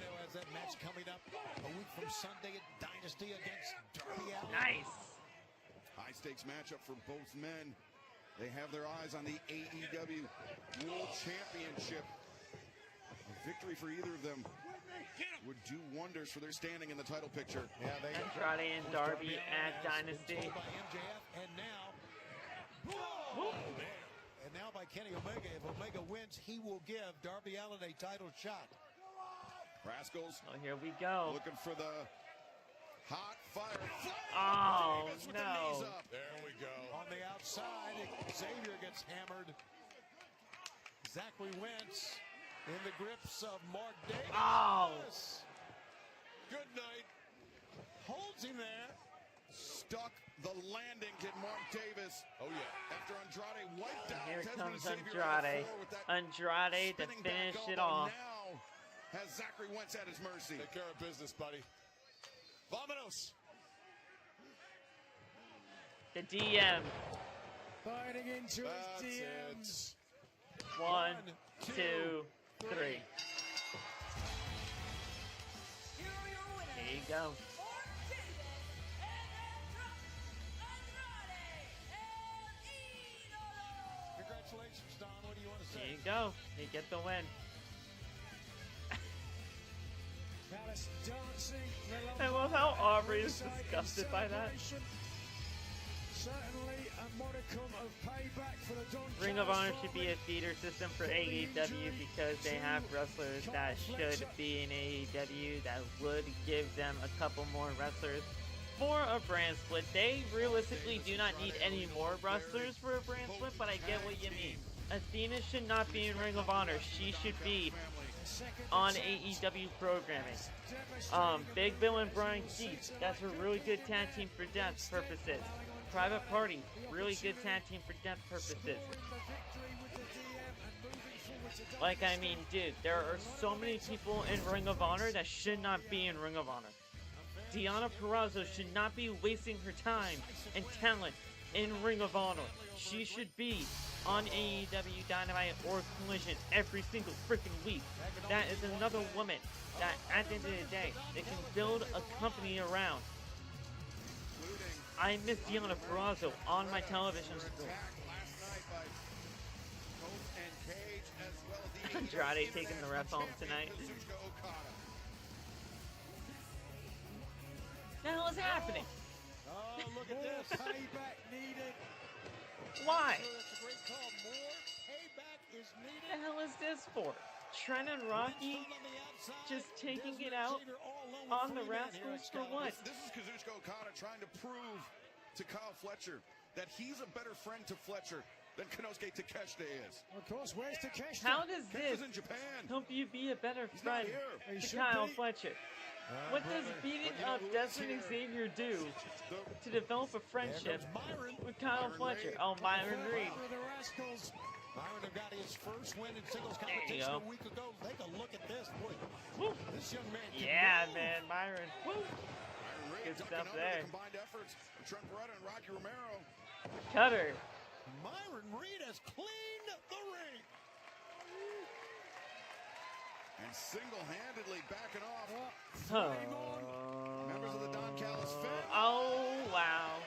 know, has that match coming up a week from Sunday at Dynasty against Darby Allin. Nice. High stakes matchup for both men. They have their eyes on the AEW World Championship. A victory for either of them would do wonders for their standing in the title picture. Yeah, they Andrade and Darby at Dynasty. And now by Kenny Omega. If Omega wins, he will give Darby Allin a title shot. Rascalz. Oh, here we go. Looking for the hot fire. Oh, no. There we go. On the outside, Xavier gets hammered. Zachary Wentz in the grips of Mark Davis. Oh. Good night. Holds him there. Stuck the landing, did Mark Davis. Oh, yeah. After Andrade wiped out. Here Desmond comes Xavier Andrade. Andrade to finish it off. Now has Zachary Wentz at his mercy. Take care of business, buddy. Vamonos. The DM. Fighting into his DMs. 1, 2, 3. There you go. Congratulations, Don. What do you want to say? There you go. You get the win. I love how Aubrey is disgusted by that. Certainly a modicum of payback for the Don Ring of Honor should be a feeder system for AEW because they have wrestlers that should be in AEW that would give them a couple more wrestlers for a brand split. They realistically do not need any more wrestlers for a brand split, but I get what you mean. Athena should not be in Ring of Honor. She should be on AEW programming. Big Bill and Brian Keith, that's a really good tag team for depth purposes. Private Party, really good tag team for depth purposes. Like, I mean, dude, there are so many people in Ring of Honor that should not be in Ring of Honor. Deonna Purrazzo should not be wasting her time and talent in Ring of Honor. She should be on AEW Dynamite or Collision every single freaking week. That is another woman that, at the end of the day, they can build a company around. I miss Deonna Purrazzo on my television screen. Andrade taking the ref home tonight. The hell is happening? Oh, look at this. Payback needed. Why? That's a great call. More payback is needed. The hell is this for? Trent and Rocky just taking it out on the Rascalz for what? This is Kazuchika Okada trying to prove to Kyle Fletcher that he's a better friend to Fletcher than Konosuke Takeshita is. Of course, where's Takeshita? How does this in Japan. help you be a better He's friend not to Kyle Fletcher? What does beating up Desmond Xavier do to develop a friendship with Kyle Fletcher? Oh, Myron Reed. Myron have got his first win in singles competition a week ago. Take a look at this. Boy, this young man. Yeah, man, Myron. Woo. Good stuff there. Combined efforts of Trent Beretta and Rocky Romero. Cutter. Myron Reed has cleaned the ring. And single-handedly backing off. Oh. Members of the Don Callis family. Oh, wow.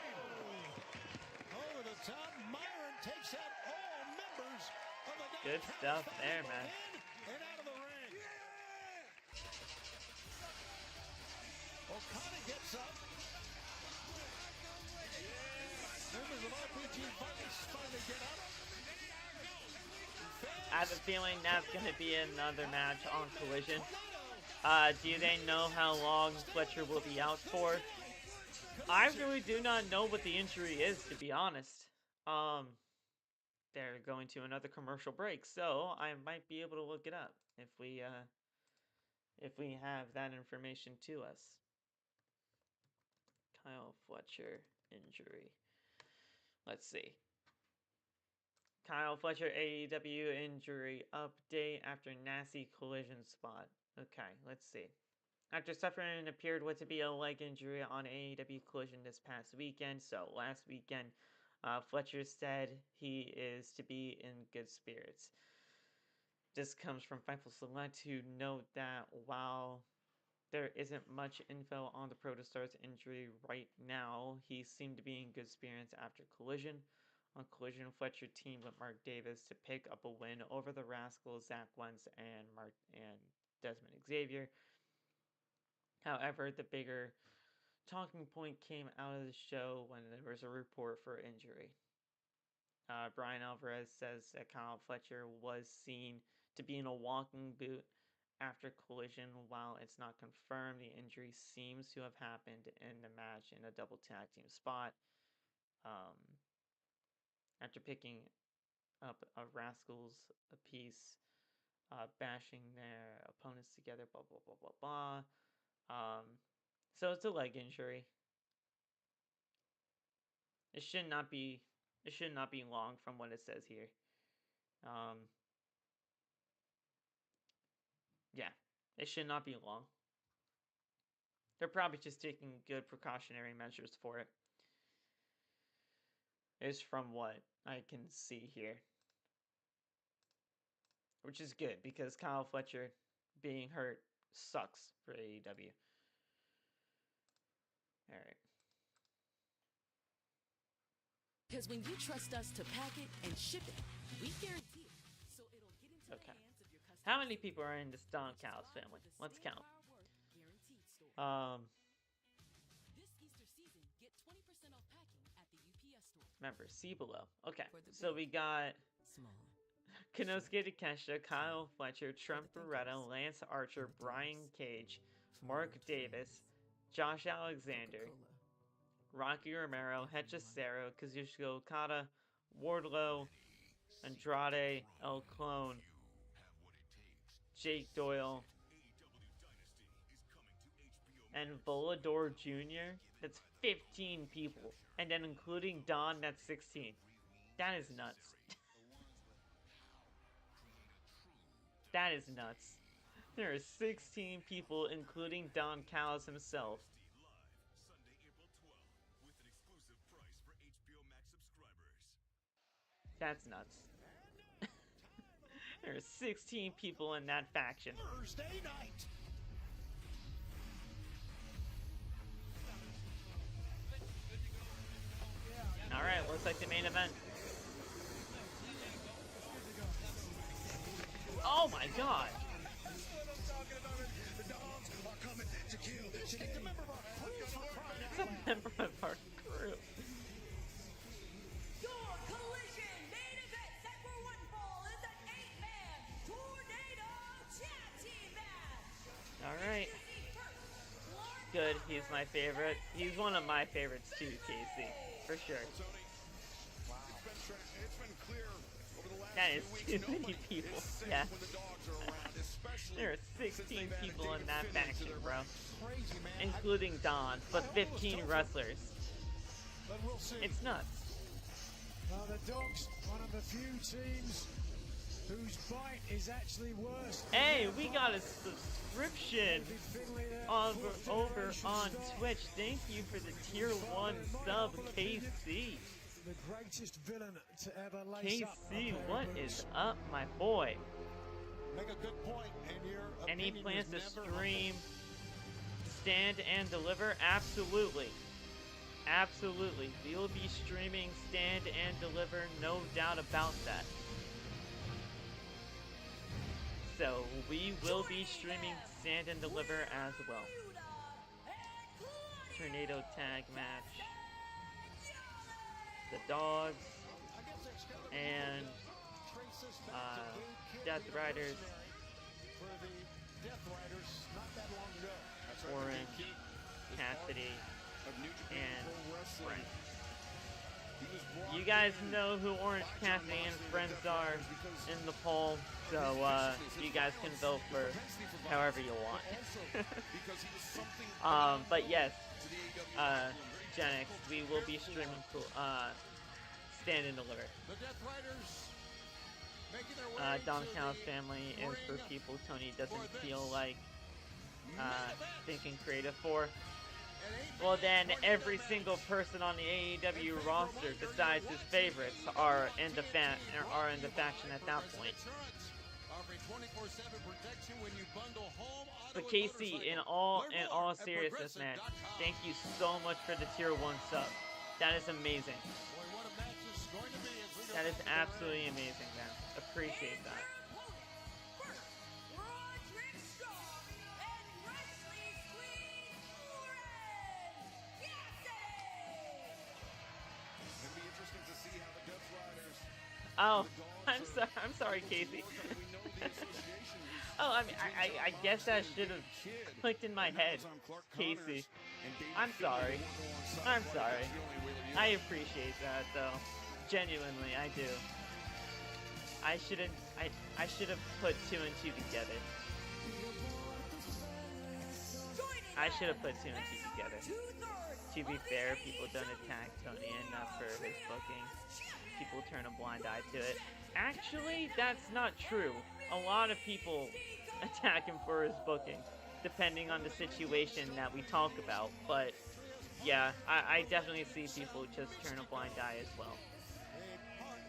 Over the top, Myron takes out all members of the Don Good stuff there, man. and out of the ring. Okada gets up. Members of RPG Vice finally get up. I have a feeling that's going to be another match on Collision. Do they know how long Fletcher will be out for? I really do not know what the injury is, to be honest. They're going to another commercial break, so I might be able to look it up if we have that information to us. Kyle Fletcher injury. Let's see. Kyle Fletcher AEW injury update after nasty collision spot. Okay, let's see. After suffering appeared what to be a leg injury on AEW Collision this past weekend, so last weekend, Fletcher said he is to be in good spirits. This comes from Fightful Select, who note that while there isn't much info on the Protostar's injury right now, he seemed to be in good spirits after Collision. On Collision, Fletcher teamed with Mark Davis to pick up a win over the Rascalz, Zach Wentz, and Desmond Xavier. However, the bigger talking point came out of the show when there was a report for injury. Brian Alvarez says that Kyle Fletcher was seen to be in a walking boot after Collision. While it's not confirmed, the injury seems to have happened in the match in a double tag team spot. After picking up a Rascalz a piece, bashing their opponents together, blah, blah, blah, blah, blah. So it's a leg injury. It should not be long from what it says here. Yeah, it should not be long. They're probably just taking good precautionary measures for it. Is from what I can see here. Which is good, because Kyle Fletcher being hurt sucks for AEW. Alright. Because when you trust us to pack it and ship it, we guarantee it, so it'll get into the hands of your customers. How many people are in this Don Callis family? Let's count. This Easter season, get 20% off packing at the UPS store. Remember, see below. Okay, so we got Konosuke Takeshita, Kyle Fletcher, Trent Beretta, Lance Archer, Brian Cage, Mark Davis, Josh Alexander, Rocky Romero, Hechicero, Kazuchika Okada, Wardlow, Andrade, El Clone, Jake Doyle, and Volador Jr. That's 15 people. And then including Don, that's 16. That is nuts. That is nuts. There are 16 people, including Don Callis himself. That's nuts. There are 16 people in that faction. Thursday night. Alright, looks like the main event. Oh my god! It's a member of our crew. Your Collision main event set for one fall is an 8-man Tornado Tag Team match. Alright. Good, he's my favorite. He's one of my favorites too, Casey. For sure. That is too many people. Yeah. There are 16 people in that faction, bro. Including Don, but 15 wrestlers. It's nuts. The Dogs, one of the few teams Whose bite is actually worse? Hey, we got a subscription over on Twitch. Thank you for the tier 1 sub, KC. The greatest villain to ever lace up. KC, what is up, my boy? Make a good point, and any plans to stream Stand and Deliver? Absolutely. Absolutely. We will be streaming Stand and Deliver, no doubt about that. So, we will be streaming Stand and Deliver as well. Tornado tag match. The Dogs and Death Riders. Orange, Cassidy, and Friends. You guys know who Orange, Cassidy, and Friends are in the poll, so you guys can vote for however you want. But yes, Genix, we will be streaming Stand and Deliver. Don Callis family is for people Tony doesn't feel like thinking creative for. Well, then every single person on the AEW roster, besides his favorites, are in the faction at that point. But KC, in all seriousness, man, thank you so much for the tier 1 sub. That is amazing. That is absolutely amazing, man. Appreciate that. Oh, I'm sorry, Casey. Oh, I mean, I guess that should have clicked in my head, Casey. I'm sorry. I'm sorry. I appreciate that, though. Genuinely, I do. I should have put 2 and 2 together. I should have put 2 and 2 together. To be fair, people don't attack Tony enough for his booking. People turn a blind eye to it. Actually, that's not true. A lot of people attack him for his booking, depending on the situation that we talk about. But yeah, I definitely see people just turn a blind eye as well.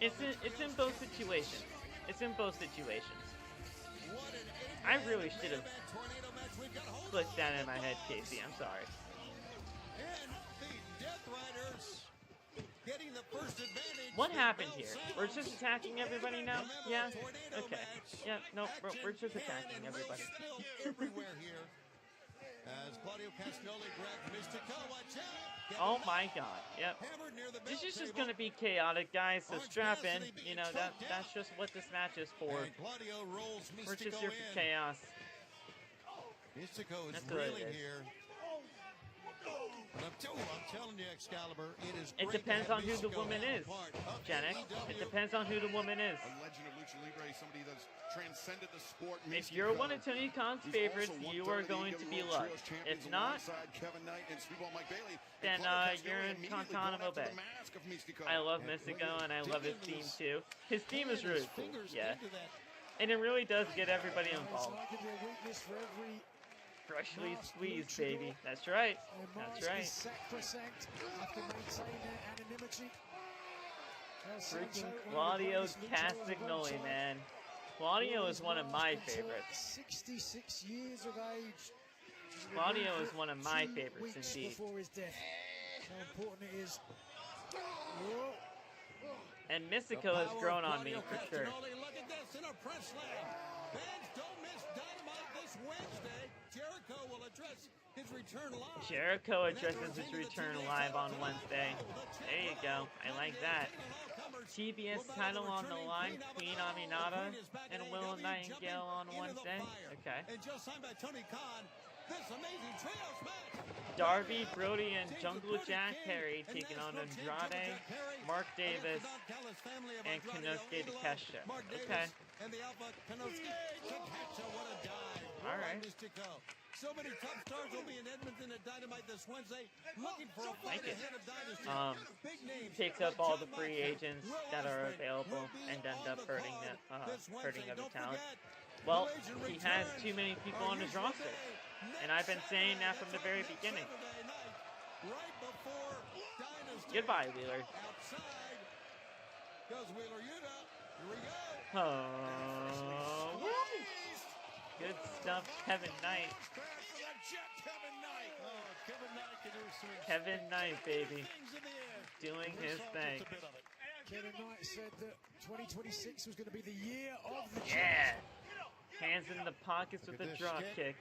It's in both situations. It's in both situations. I really should have clicked that in my head, Casey. I'm sorry. What happened here? We're just attacking everybody now? Yeah? Okay. Yeah, no, we're just attacking everybody. Everywhere here. As Claudio Castagnoli grabbed Mistico, watch out. Oh my god, yep. This is just gonna be chaotic, guys, so strap in. You know, that's just what this match is for. We're just here for chaos. Mistico is that's what it is. Here. I'm telling you, Excalibur, it depends on who the woman is, Janek. It depends on who the woman is. A legend of Lucha Libre, somebody that's transcended the sport. If you're one of Tony Khan's favorites, you are going to be loved. If not, then you're in Guantanamo Bay. I love Mistico, and I love his theme too. His theme is really cool, yeah. And it really does get everybody involved. Freshly squeezed, baby. That's right. That's right. Freaking Claudio Castagnoli, man. Claudio is one of my favorites. 66 years of age. Claudio is one of my favorites indeed. Before his death. How important it is. And Mistico has grown on me for sure. Look at this in a press slam. Fans don't miss Dynamite this Wednesday. Jericho will address his return live. Jericho addresses his return live on Wednesday. There you go. I like that. TBS title on the line. Queen Aminata and Willow Nightingale on Wednesday. Okay. And just signed by Tony Khan. This amazing trios match. Darby, Brody, and Jungle Jack Perry taking on Andrade, Mark Davis, and Konosuke Takeshita. Okay. And the Alpha Konosuke Takeshita, what a dive. All right. So many top stars will be in Edmonton at Dynamite this Wednesday, looking for a fight ahead of Dynasty. Big names takes up all the free agents that are available and end up hurting other talent. Well, he has too many people on his roster, and I've been saying that from the very beginning. Goodbye, Wheeler. Outside goes Wheeler Yuta. Here we go. Oh, good stuff, Kevin Knight. Kevin Knight, baby, doing his thing. Kevin Knight said that 2026 was going to be the year of the yeah. Hands in the pockets with a drop kick.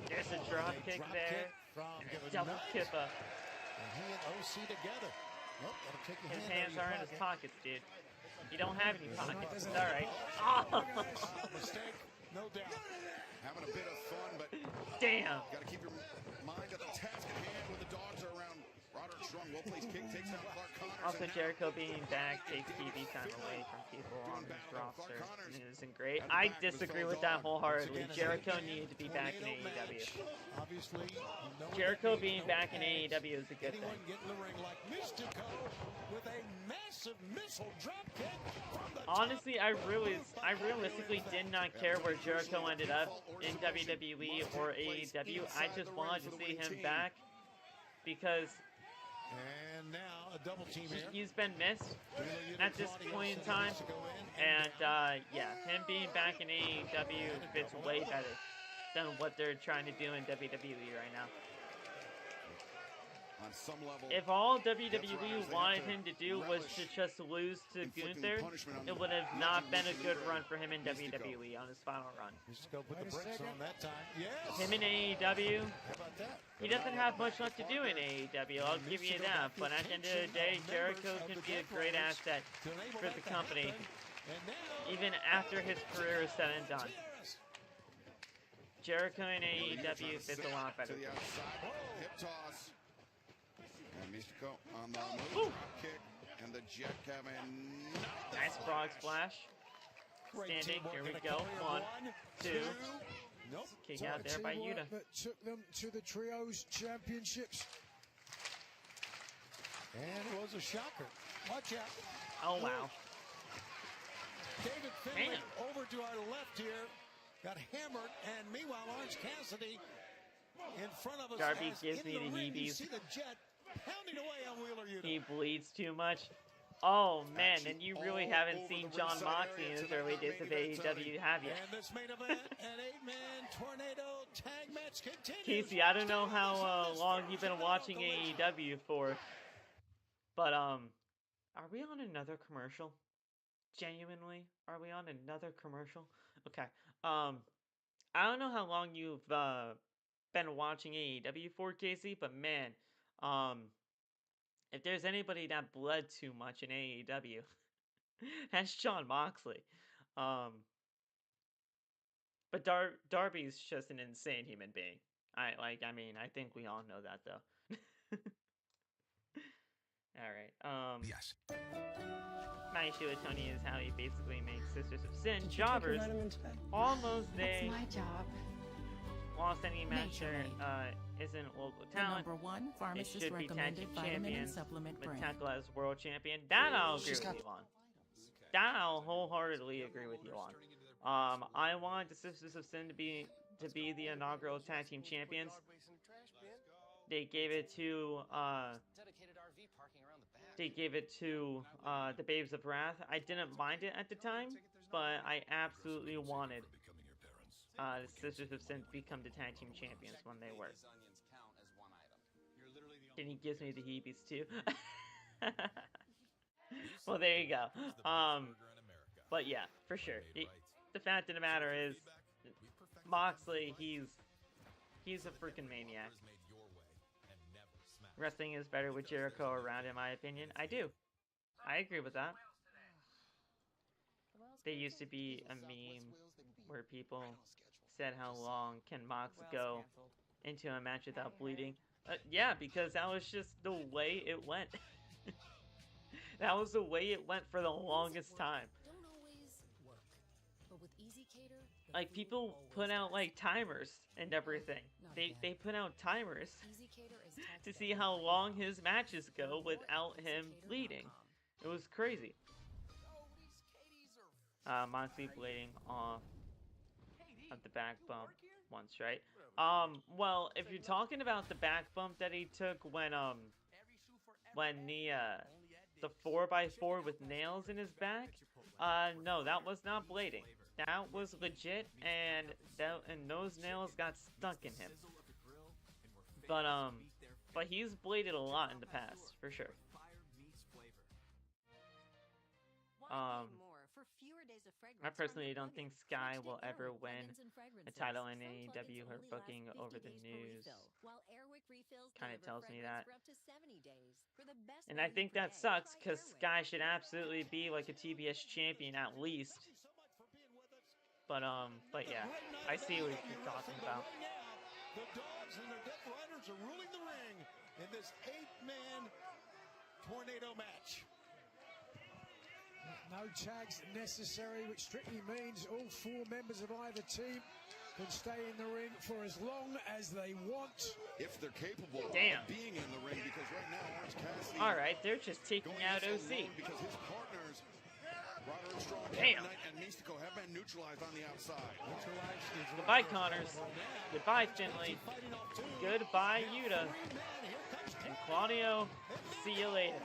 There's a drop kick there. And a double kip up. And he and OC together. Nope, his hands are in his pockets, dude. You don't have any pockets. It's alright. Oh. Mistake, no doubt. Having a bit of fun, but damn. Gotta keep your mind at the task at hand when the dogs are around. Roderick strong, well-placed kick takes out Clark Connors. Also, Jericho being back takes TV time away from people on his roster. And it isn't great. I disagree with that wholeheartedly. Jericho needed to be back in AEW. Obviously, Jericho being back in AEW is a good thing. Mistico with a massive missile drop kick from the honestly, I realistically did not care where Jericho ended up in WWE or AEW. I just wanted to see him back because and now a double team here. He's been missed at this point in time, and yeah, him being back in AEW fits way better than what they're trying to do in WWE right now. On some level, if all WWE wanted him to do was to just lose to Gunther, it would have not been a good run for him in WWE on his final run. Just go put the brakes on that time. Yes. Him in AEW, how about that? He doesn't have much left to do in AEW, I'll give you that, but at the end of the day, Jericho could be a great asset for the company, even after his career is said and done. Jericho in AEW fits a lot better. To the outside, hip toss. And Mistico on the move, drop kick, and the jet coming. Nice frog splash. Standing, here we go. 1, 2. Nope. Kick out there by Yuta. That took them to the Trios Championships. And it was a shocker. Watch out. Oh, wow. David Finlay over to our left here. Got hammered, and meanwhile, Orange Cassidy in front of us. Darby gives me the heebies. You see the jet pounding away on Wheeler Yuta. He bleeds too much. Oh man, and you really haven't seen John Moxley in his early days of AEW, have you? And this main event, an 8-man tornado tag match continues. Casey, I don't know how long you've been watching AEW for, but are we on another commercial? Genuinely, are we on another commercial? Okay. I don't know how long you've been watching AEW for, Casey, but man, if there's anybody that bled too much in AEW, that's Jon Moxley. But Darby's just an insane human being. I think we all know that though. All right. Yes. My issue with Tony is how he basically makes Sisters of Sin jobbers almost That's my job. Lost any master isn't local talent. Number one, It pharmacist should be tag team recommended vitamin and champions supplement with brand. Tekla as world champion. That I'll agree with you on. That I'll wholeheartedly agree with you on. I want the Sisters of Sin to be the inaugural tag team champions. They gave it to the Babes of Wrath. I didn't mind it at the time, but I absolutely wanted the Sisters of Sin to become the tag team champions when they were. And he gives me the heebies too. Well, there you go. But yeah, for sure. The fact of the matter is, Moxley, he's a freaking maniac. Wrestling is better with Jericho around, in my opinion. I do. I agree with that. There used to be a meme where people said how long can Mox go into a match without bleeding. Yeah, because that was just the way it went. That was the way it went for the longest time. Don't always work. But with EasyCater, the like people put out like timers and everything. They put out timers to see how long his matches go without him bleeding. It was crazy. Moxley bleeding off of the back bump once, right? Well, if you're talking about the back bump that he took when the 4x4 with nails in his back, no, that was not blading. That was legit, and those nails got stuck in him. But he's bladed a lot in the past, for sure. I personally don't think Sky will ever win a title in AEW. Her booking over the news kind of tells me that. And I think that sucks, because Sky should absolutely be like a TBS champion at least. But yeah, I see what you're talking about. The Dogs and their Death Riders are ruling the ring in this 8-man tornado match. No tags necessary, which strictly means all 4 members of either team can stay in the ring for as long as they want. If they're capable of being in the ring, because right now Orange Cassidy... Alright, they're just taking out OC. Because his partners, Roderick Strong, and Mistico, have been neutralized on the outside. Goodbye, Connors. Goodbye, Finlay. Goodbye, Yuta. And Claudio, see you later.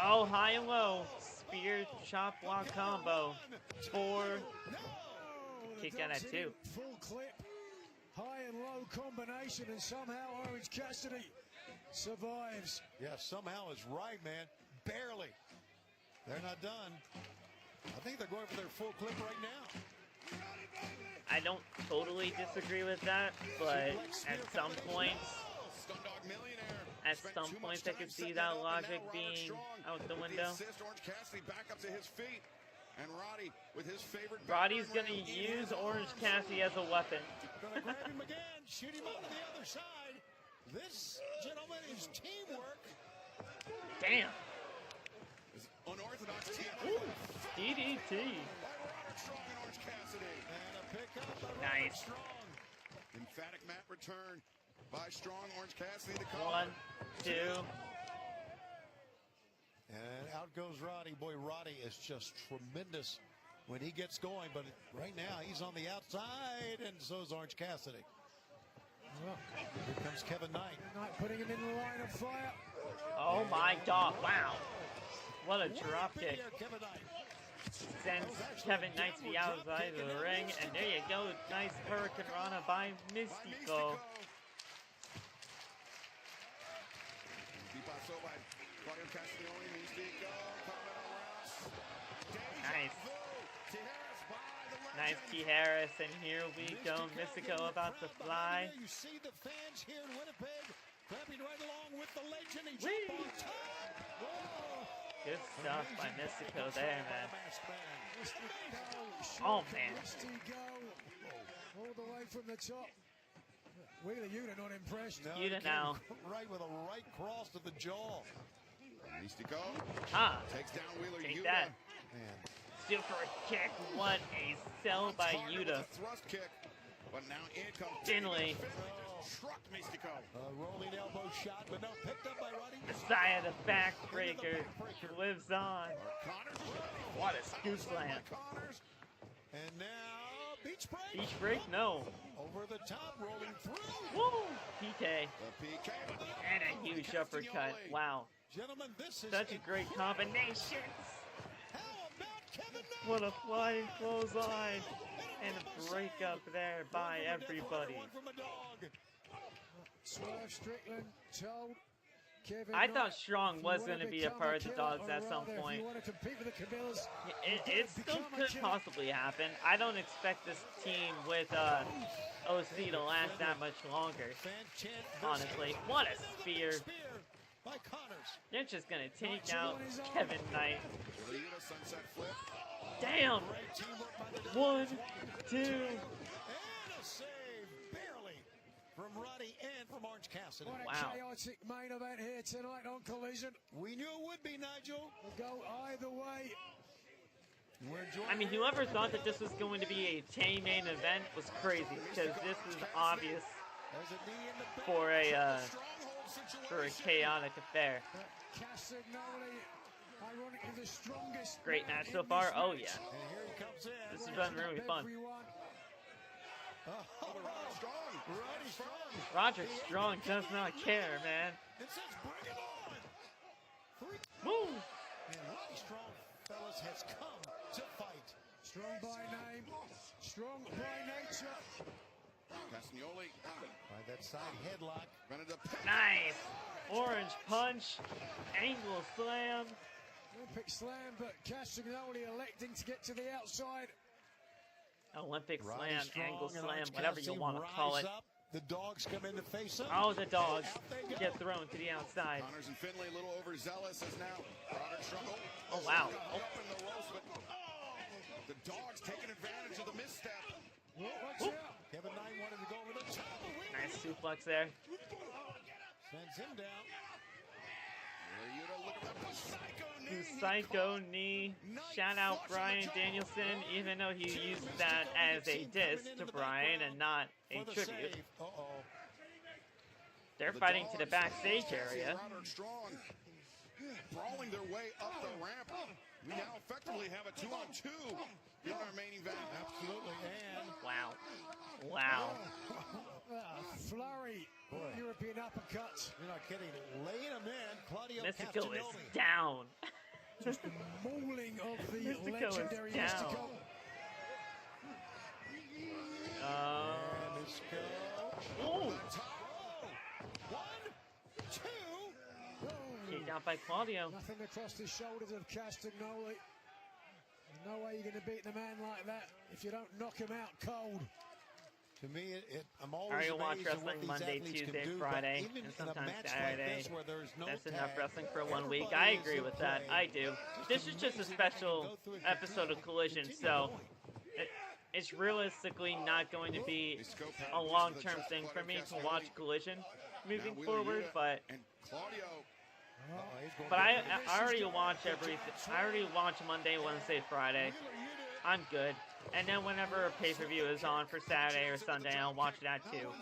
Oh, high and low. Spear, chop, block combo. 4. Kick out at 2. Full clip. High and low combination, and somehow Orange Cassidy survives. Yeah, somehow is right, man. Barely. They're not done. I think they're going for their full clip right now. I don't totally disagree with that, but at some points, I could see that logic being out the window. Orange Cassidy back up to his feet. And Roddy with his favorite. Roddy's gonna use Orange Cassidy as a weapon. Gonna grab him again, shoot him on the other side. This, gentlemen, is teamwork. Damn. Unorthodox DDT. Nice. Emphatic mat return by Strong. Orange Cassidy to come. 1, 2. And out goes Roddy. Boy, Roddy is just tremendous when he gets going. But right now, he's on the outside, and so is Orange Cassidy. Well, here comes Kevin Knight. Knight putting him in the line of fire. Oh my God! Wow, what a drop kick! Sends Kevin Knight to the outside of the ring, and there you go. Nice Hurricane Rana by Mistico. Claudio Castagnoli, Mistico, nice. Nice Key Harris, and here we go. Mistico about to fly. You see the fans here in Winnipeg clapping right along with the legend. He jumped on top. Good stuff by Mistico there, man. Oh, man. All the way from the top. Wheeler Yuta not impressed. No, Yuta now. Right with a right cross to the jaw. Mistico takes down Wheeler Take Yuta. that. Man. Super kick. What a sell by Yuta. Thrust kick, but now in comes Finlay. Truck Mistico. Rolling elbow shot, but no, picked up by Roddy. Messiah, the backbreaker, lives on. What a scoop slam. And now, beach break. Beach break? No. Over the top, rolling through. Woo! PK. The PK. And a huge uppercut. Wow. Gentlemen, this is such a great combination. How about Kevin Knight? What a flying clothesline. And a breakup there by everybody. Swerve Strickland told Kevin I thought Knight, Strong was going to be a part of the Dogs at some point. If you want to compete with the Cabela's, it still could possibly happen. I don't expect this team with OC to last that much longer. Honestly, what a spear. They're just going to take out Kevin Knight. Damn. 1, 2. From Roddy and from Orange Cassidy. What a chaotic main event here tonight on Collision. We knew it would be, Nigel. We'll go either way. I mean, whoever thought that this was going to be a chain main event was crazy, because this is obvious for a chaotic affair. Great match so far. Oh yeah, this has been really fun. Roderick Strong does not care, man. Woo! And Roddy Strong, fellas, has come to fight. Strong by name, strong by nature. Castagnoli. By that side headlock. Nice! Orange punch, angle slam. Olympic slam, but Castagnoli electing to get to the outside. Olympic Roddy slam, Strong angle and slam, Orange whatever you Cassidy want to call it. rise up. The dogs come in to face up. Oh, the dogs Out they go. get thrown to the outside. Connors and Finlay a little overzealous as now Roderick struggle. Oh, wow. Up in the ropes, but the dogs taking advantage of the misstep. Watch out. Kevin Knight wanted to go over the top. Nice suplex there. Sends him down. Yuta, look at that psycho knee. Psycho knee. Shout out Bryan Danielson, even though he used that as a diss to Bryan and not a tribute. They're fighting to the backstage area. Roderick Strong brawling their way up the ramp. We now effectively have a 2-on-2 in our main event. Absolutely. And wow. Wow. Flurry. European uppercut. You're not kidding. Laying him in. Claudio Mystico is Castagnoli. down. Just the mauling of the Mystico is legendary down. Mystico. And Mystico. Oh! One, two. Kicked out by Claudio. Nothing across the shoulders of Castagnoli. There's no way you're going to beat the man like that if you don't knock him out cold. To me, I'm always I watch amazed at what wrestling these Monday, athletes can Tuesday, do, but Friday, even and in a sometimes match Saturday. like this where there's no That's tag, enough wrestling for 1 week. everybody I is agree in with that. play. I do. This is just a special episode of Collision, so it's realistically not going to be a long-term thing for me to watch Collision moving forward, but I already watch everything. I already watch Monday, Wednesday, Friday. I'm good. And then whenever a pay-per-view is on for Saturday or Sunday, I'll watch that too.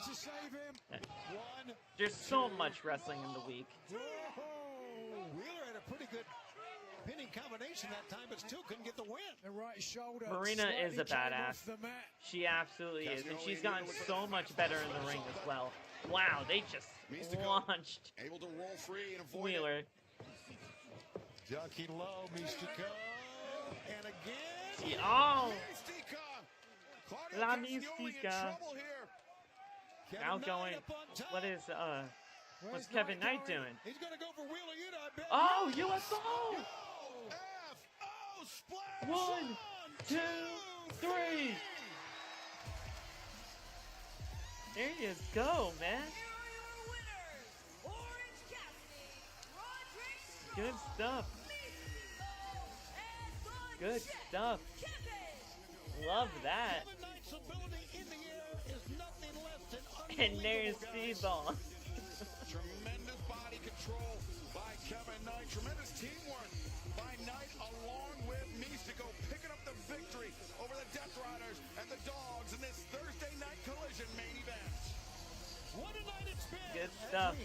There's so much wrestling in the week. Wheeler had a pretty good pinning combination that time, but still couldn't get the win. The right shoulder. Marina is a slightly came badass. off the mat. She absolutely is, and she's gotten so much better in the ring as well. Wow, they just launched Able to roll free and avoid Wheeler. Ducky low, Mistico. And again. Oh! Claudio La Castagnoli in Mystica. trouble here. Outgoing. What is, what's Kevin Knight doing? He's going to go for Wheeler Yuta, I bet. Oh, UFO! F-O splash. 1, 2, 3. There you go, man. Good stuff. Good stuff. Love that. And there's Speedball. Tremendous body control by Kevin Knight. Tremendous teamwork by Knight along with Mistico picking up the victory over the Death Riders and the Dogs in this Thursday night collision main event. What a night it's been. Good stuff.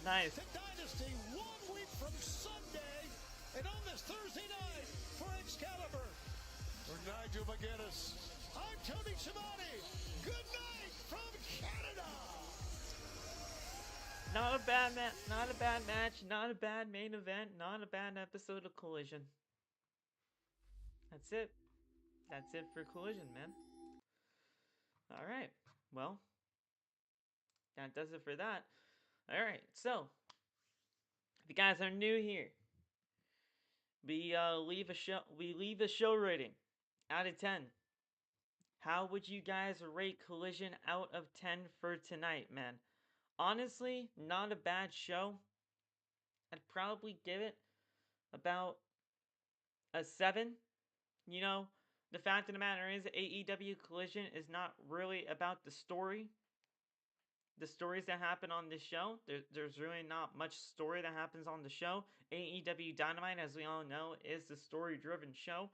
Nice. The Dynasty 1 week from Sunday. And on this Thursday night for Excalibur. For Nigel McGuinness, I'm Tony Schiavone. Good night from Canada. Not a bad match. Not a bad match. Not a bad main event. Not a bad episode of Collision. That's it. That's it for Collision, man. All right. Well, that does it for that. All right. So, if you guys are new here, we leave a show rating out of 10. How would you guys rate Collision out of 10 for tonight, man? Honestly, not a bad show. I'd probably give it about a 7. You know, the fact of the matter is AEW Collision is not really about the story. The stories that happen on this show, there's really not much story that happens on the show. AEW Dynamite, as we all know, is the story-driven show.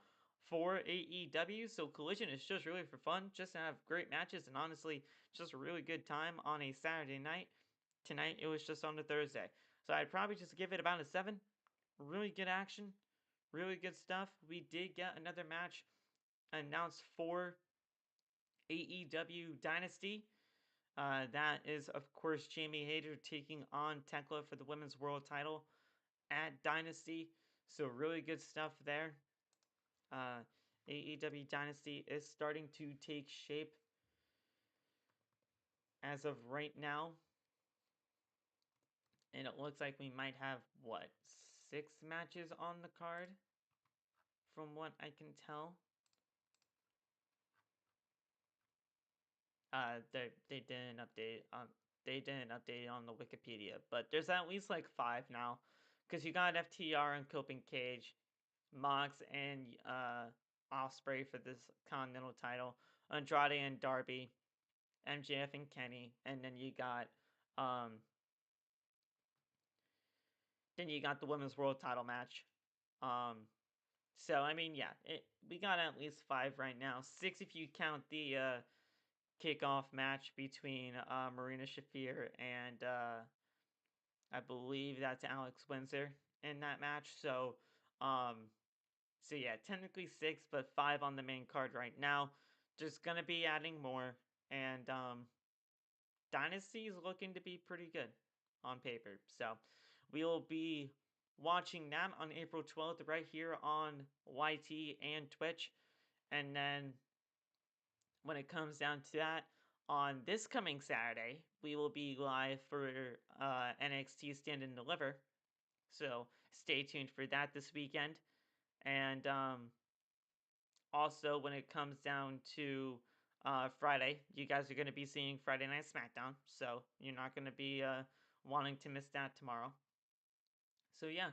for AEW. So Collision is just really for fun, just to have great matches, and honestly, just a really good time on a Saturday night. Tonight, it was just on a Thursday. So I'd probably just give it about a 7. Really good action. Really good stuff. We did get another match announced for AEW Dynasty. That is, of course, Jamie Hayter taking on Tekla for the Women's World title at Dynasty. So really good stuff there. AEW Dynasty is starting to take shape as of right now. And it looks like we might have, what, 6 matches on the card? From what I can tell. They didn't update on the Wikipedia, but there's at least like 5 now, because you got FTR and Coping Cage, Mox and Ospreay for this Continental title, Andrade and Darby, MJF and Kenny, and then you got the Women's World title match. So I mean, yeah, we got at least 5 right now, 6 if you count the kickoff match between Marina Shafir and I believe that's Alex Windsor in that match. So yeah, technically 6, but 5 on the main card right now. Just gonna be adding more, and Dynasty is looking to be pretty good on paper. So we will be watching that on April 12th right here on YT and Twitch, and then when it comes down to that, on this coming Saturday, we will be live for NXT Stand and Deliver. So stay tuned for that this weekend. And also, when it comes down to Friday, you guys are going to be seeing Friday Night SmackDown. So you're not going to be wanting to miss that tomorrow. So yeah,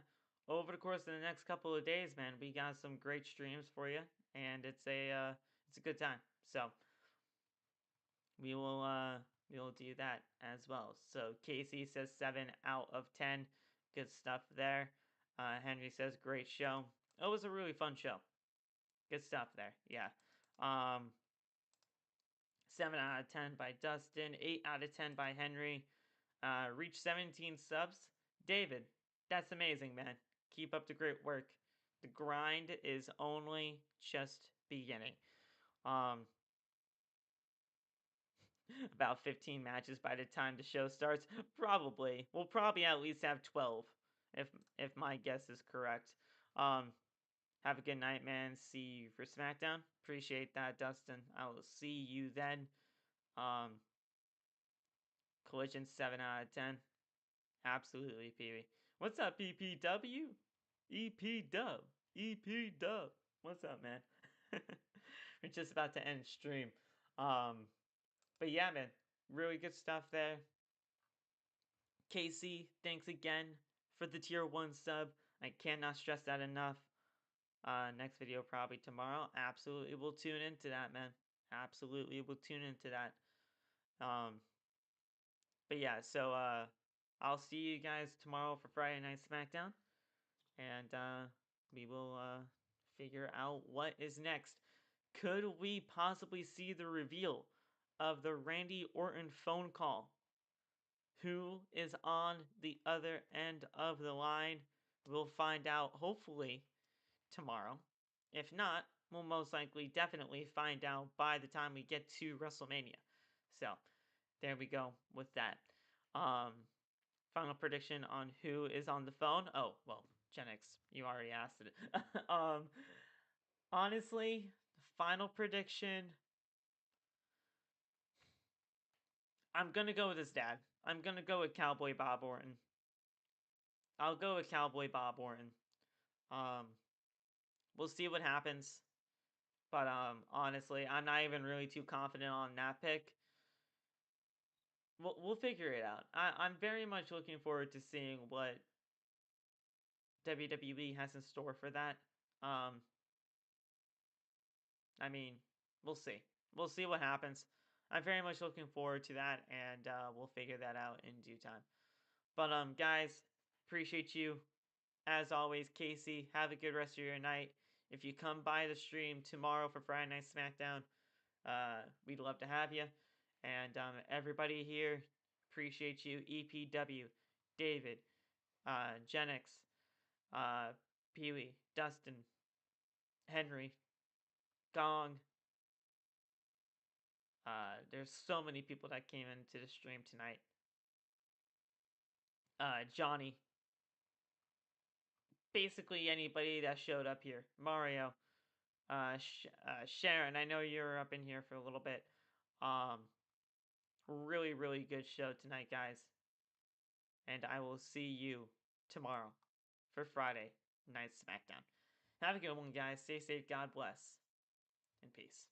over the course of the next couple of days, man, we got some great streams for you. And it's a good time. So we will do that as well. So Casey says 7 out of 10. Good stuff there. Henry says great show. It was a really fun show. Good stuff there. Yeah. 7 out of 10 by Dustin. 8 out of 10 by Henry. Reached 17 subs. David, that's amazing, man. Keep up the great work. The grind is only just beginning. About 15 matches by the time the show starts. Probably. We'll probably at least have 12, if my guess is correct. Have a good night, man. See you for SmackDown. Appreciate that, Dustin. I will see you then. Collision 7 out of 10. Absolutely, PB. What's up, EPW? EP-Dub. EP-Dub. What's up, man? We're just about to end stream. But yeah, man, really good stuff there. Casey, thanks again for the tier 1 sub. I cannot stress that enough. Next video probably tomorrow. Absolutely, we'll tune into that, man. Absolutely, we'll tune into that. But yeah, so I'll see you guys tomorrow for Friday Night SmackDown, and we will figure out what is next. Could we possibly see the reveal of the Randy Orton phone call? Who is on the other end of the line? We'll find out hopefully tomorrow. If not, we'll most likely definitely find out by the time we get to WrestleMania. So there we go with that. Final prediction on who is on the phone. Oh, well, Gen X, you already asked it. Honestly, final prediction, I'm gonna go with his dad. I'm gonna go with Cowboy Bob Orton. I'll go with Cowboy Bob Orton. We'll see what happens. But honestly, I'm not even really too confident on that pick. We'll figure it out. I'm very much looking forward to seeing what WWE has in store for that. I mean, we'll see. We'll see what happens. I'm very much looking forward to that, and we'll figure that out in due time. But guys, appreciate you. As always, Casey, have a good rest of your night. If you come by the stream tomorrow for Friday Night SmackDown, we'd love to have you. And everybody here, appreciate you. EPW, David, Genix, Pee-wee, Dustin, Henry, Gong. There's so many people that came into the stream tonight. Johnny. Basically anybody that showed up here. Mario. Sharon, I know you were up in here for a little bit. Really, really good show tonight, guys. And I will see you tomorrow for Friday Night SmackDown. Have a good one, guys. Stay safe. God bless. And peace.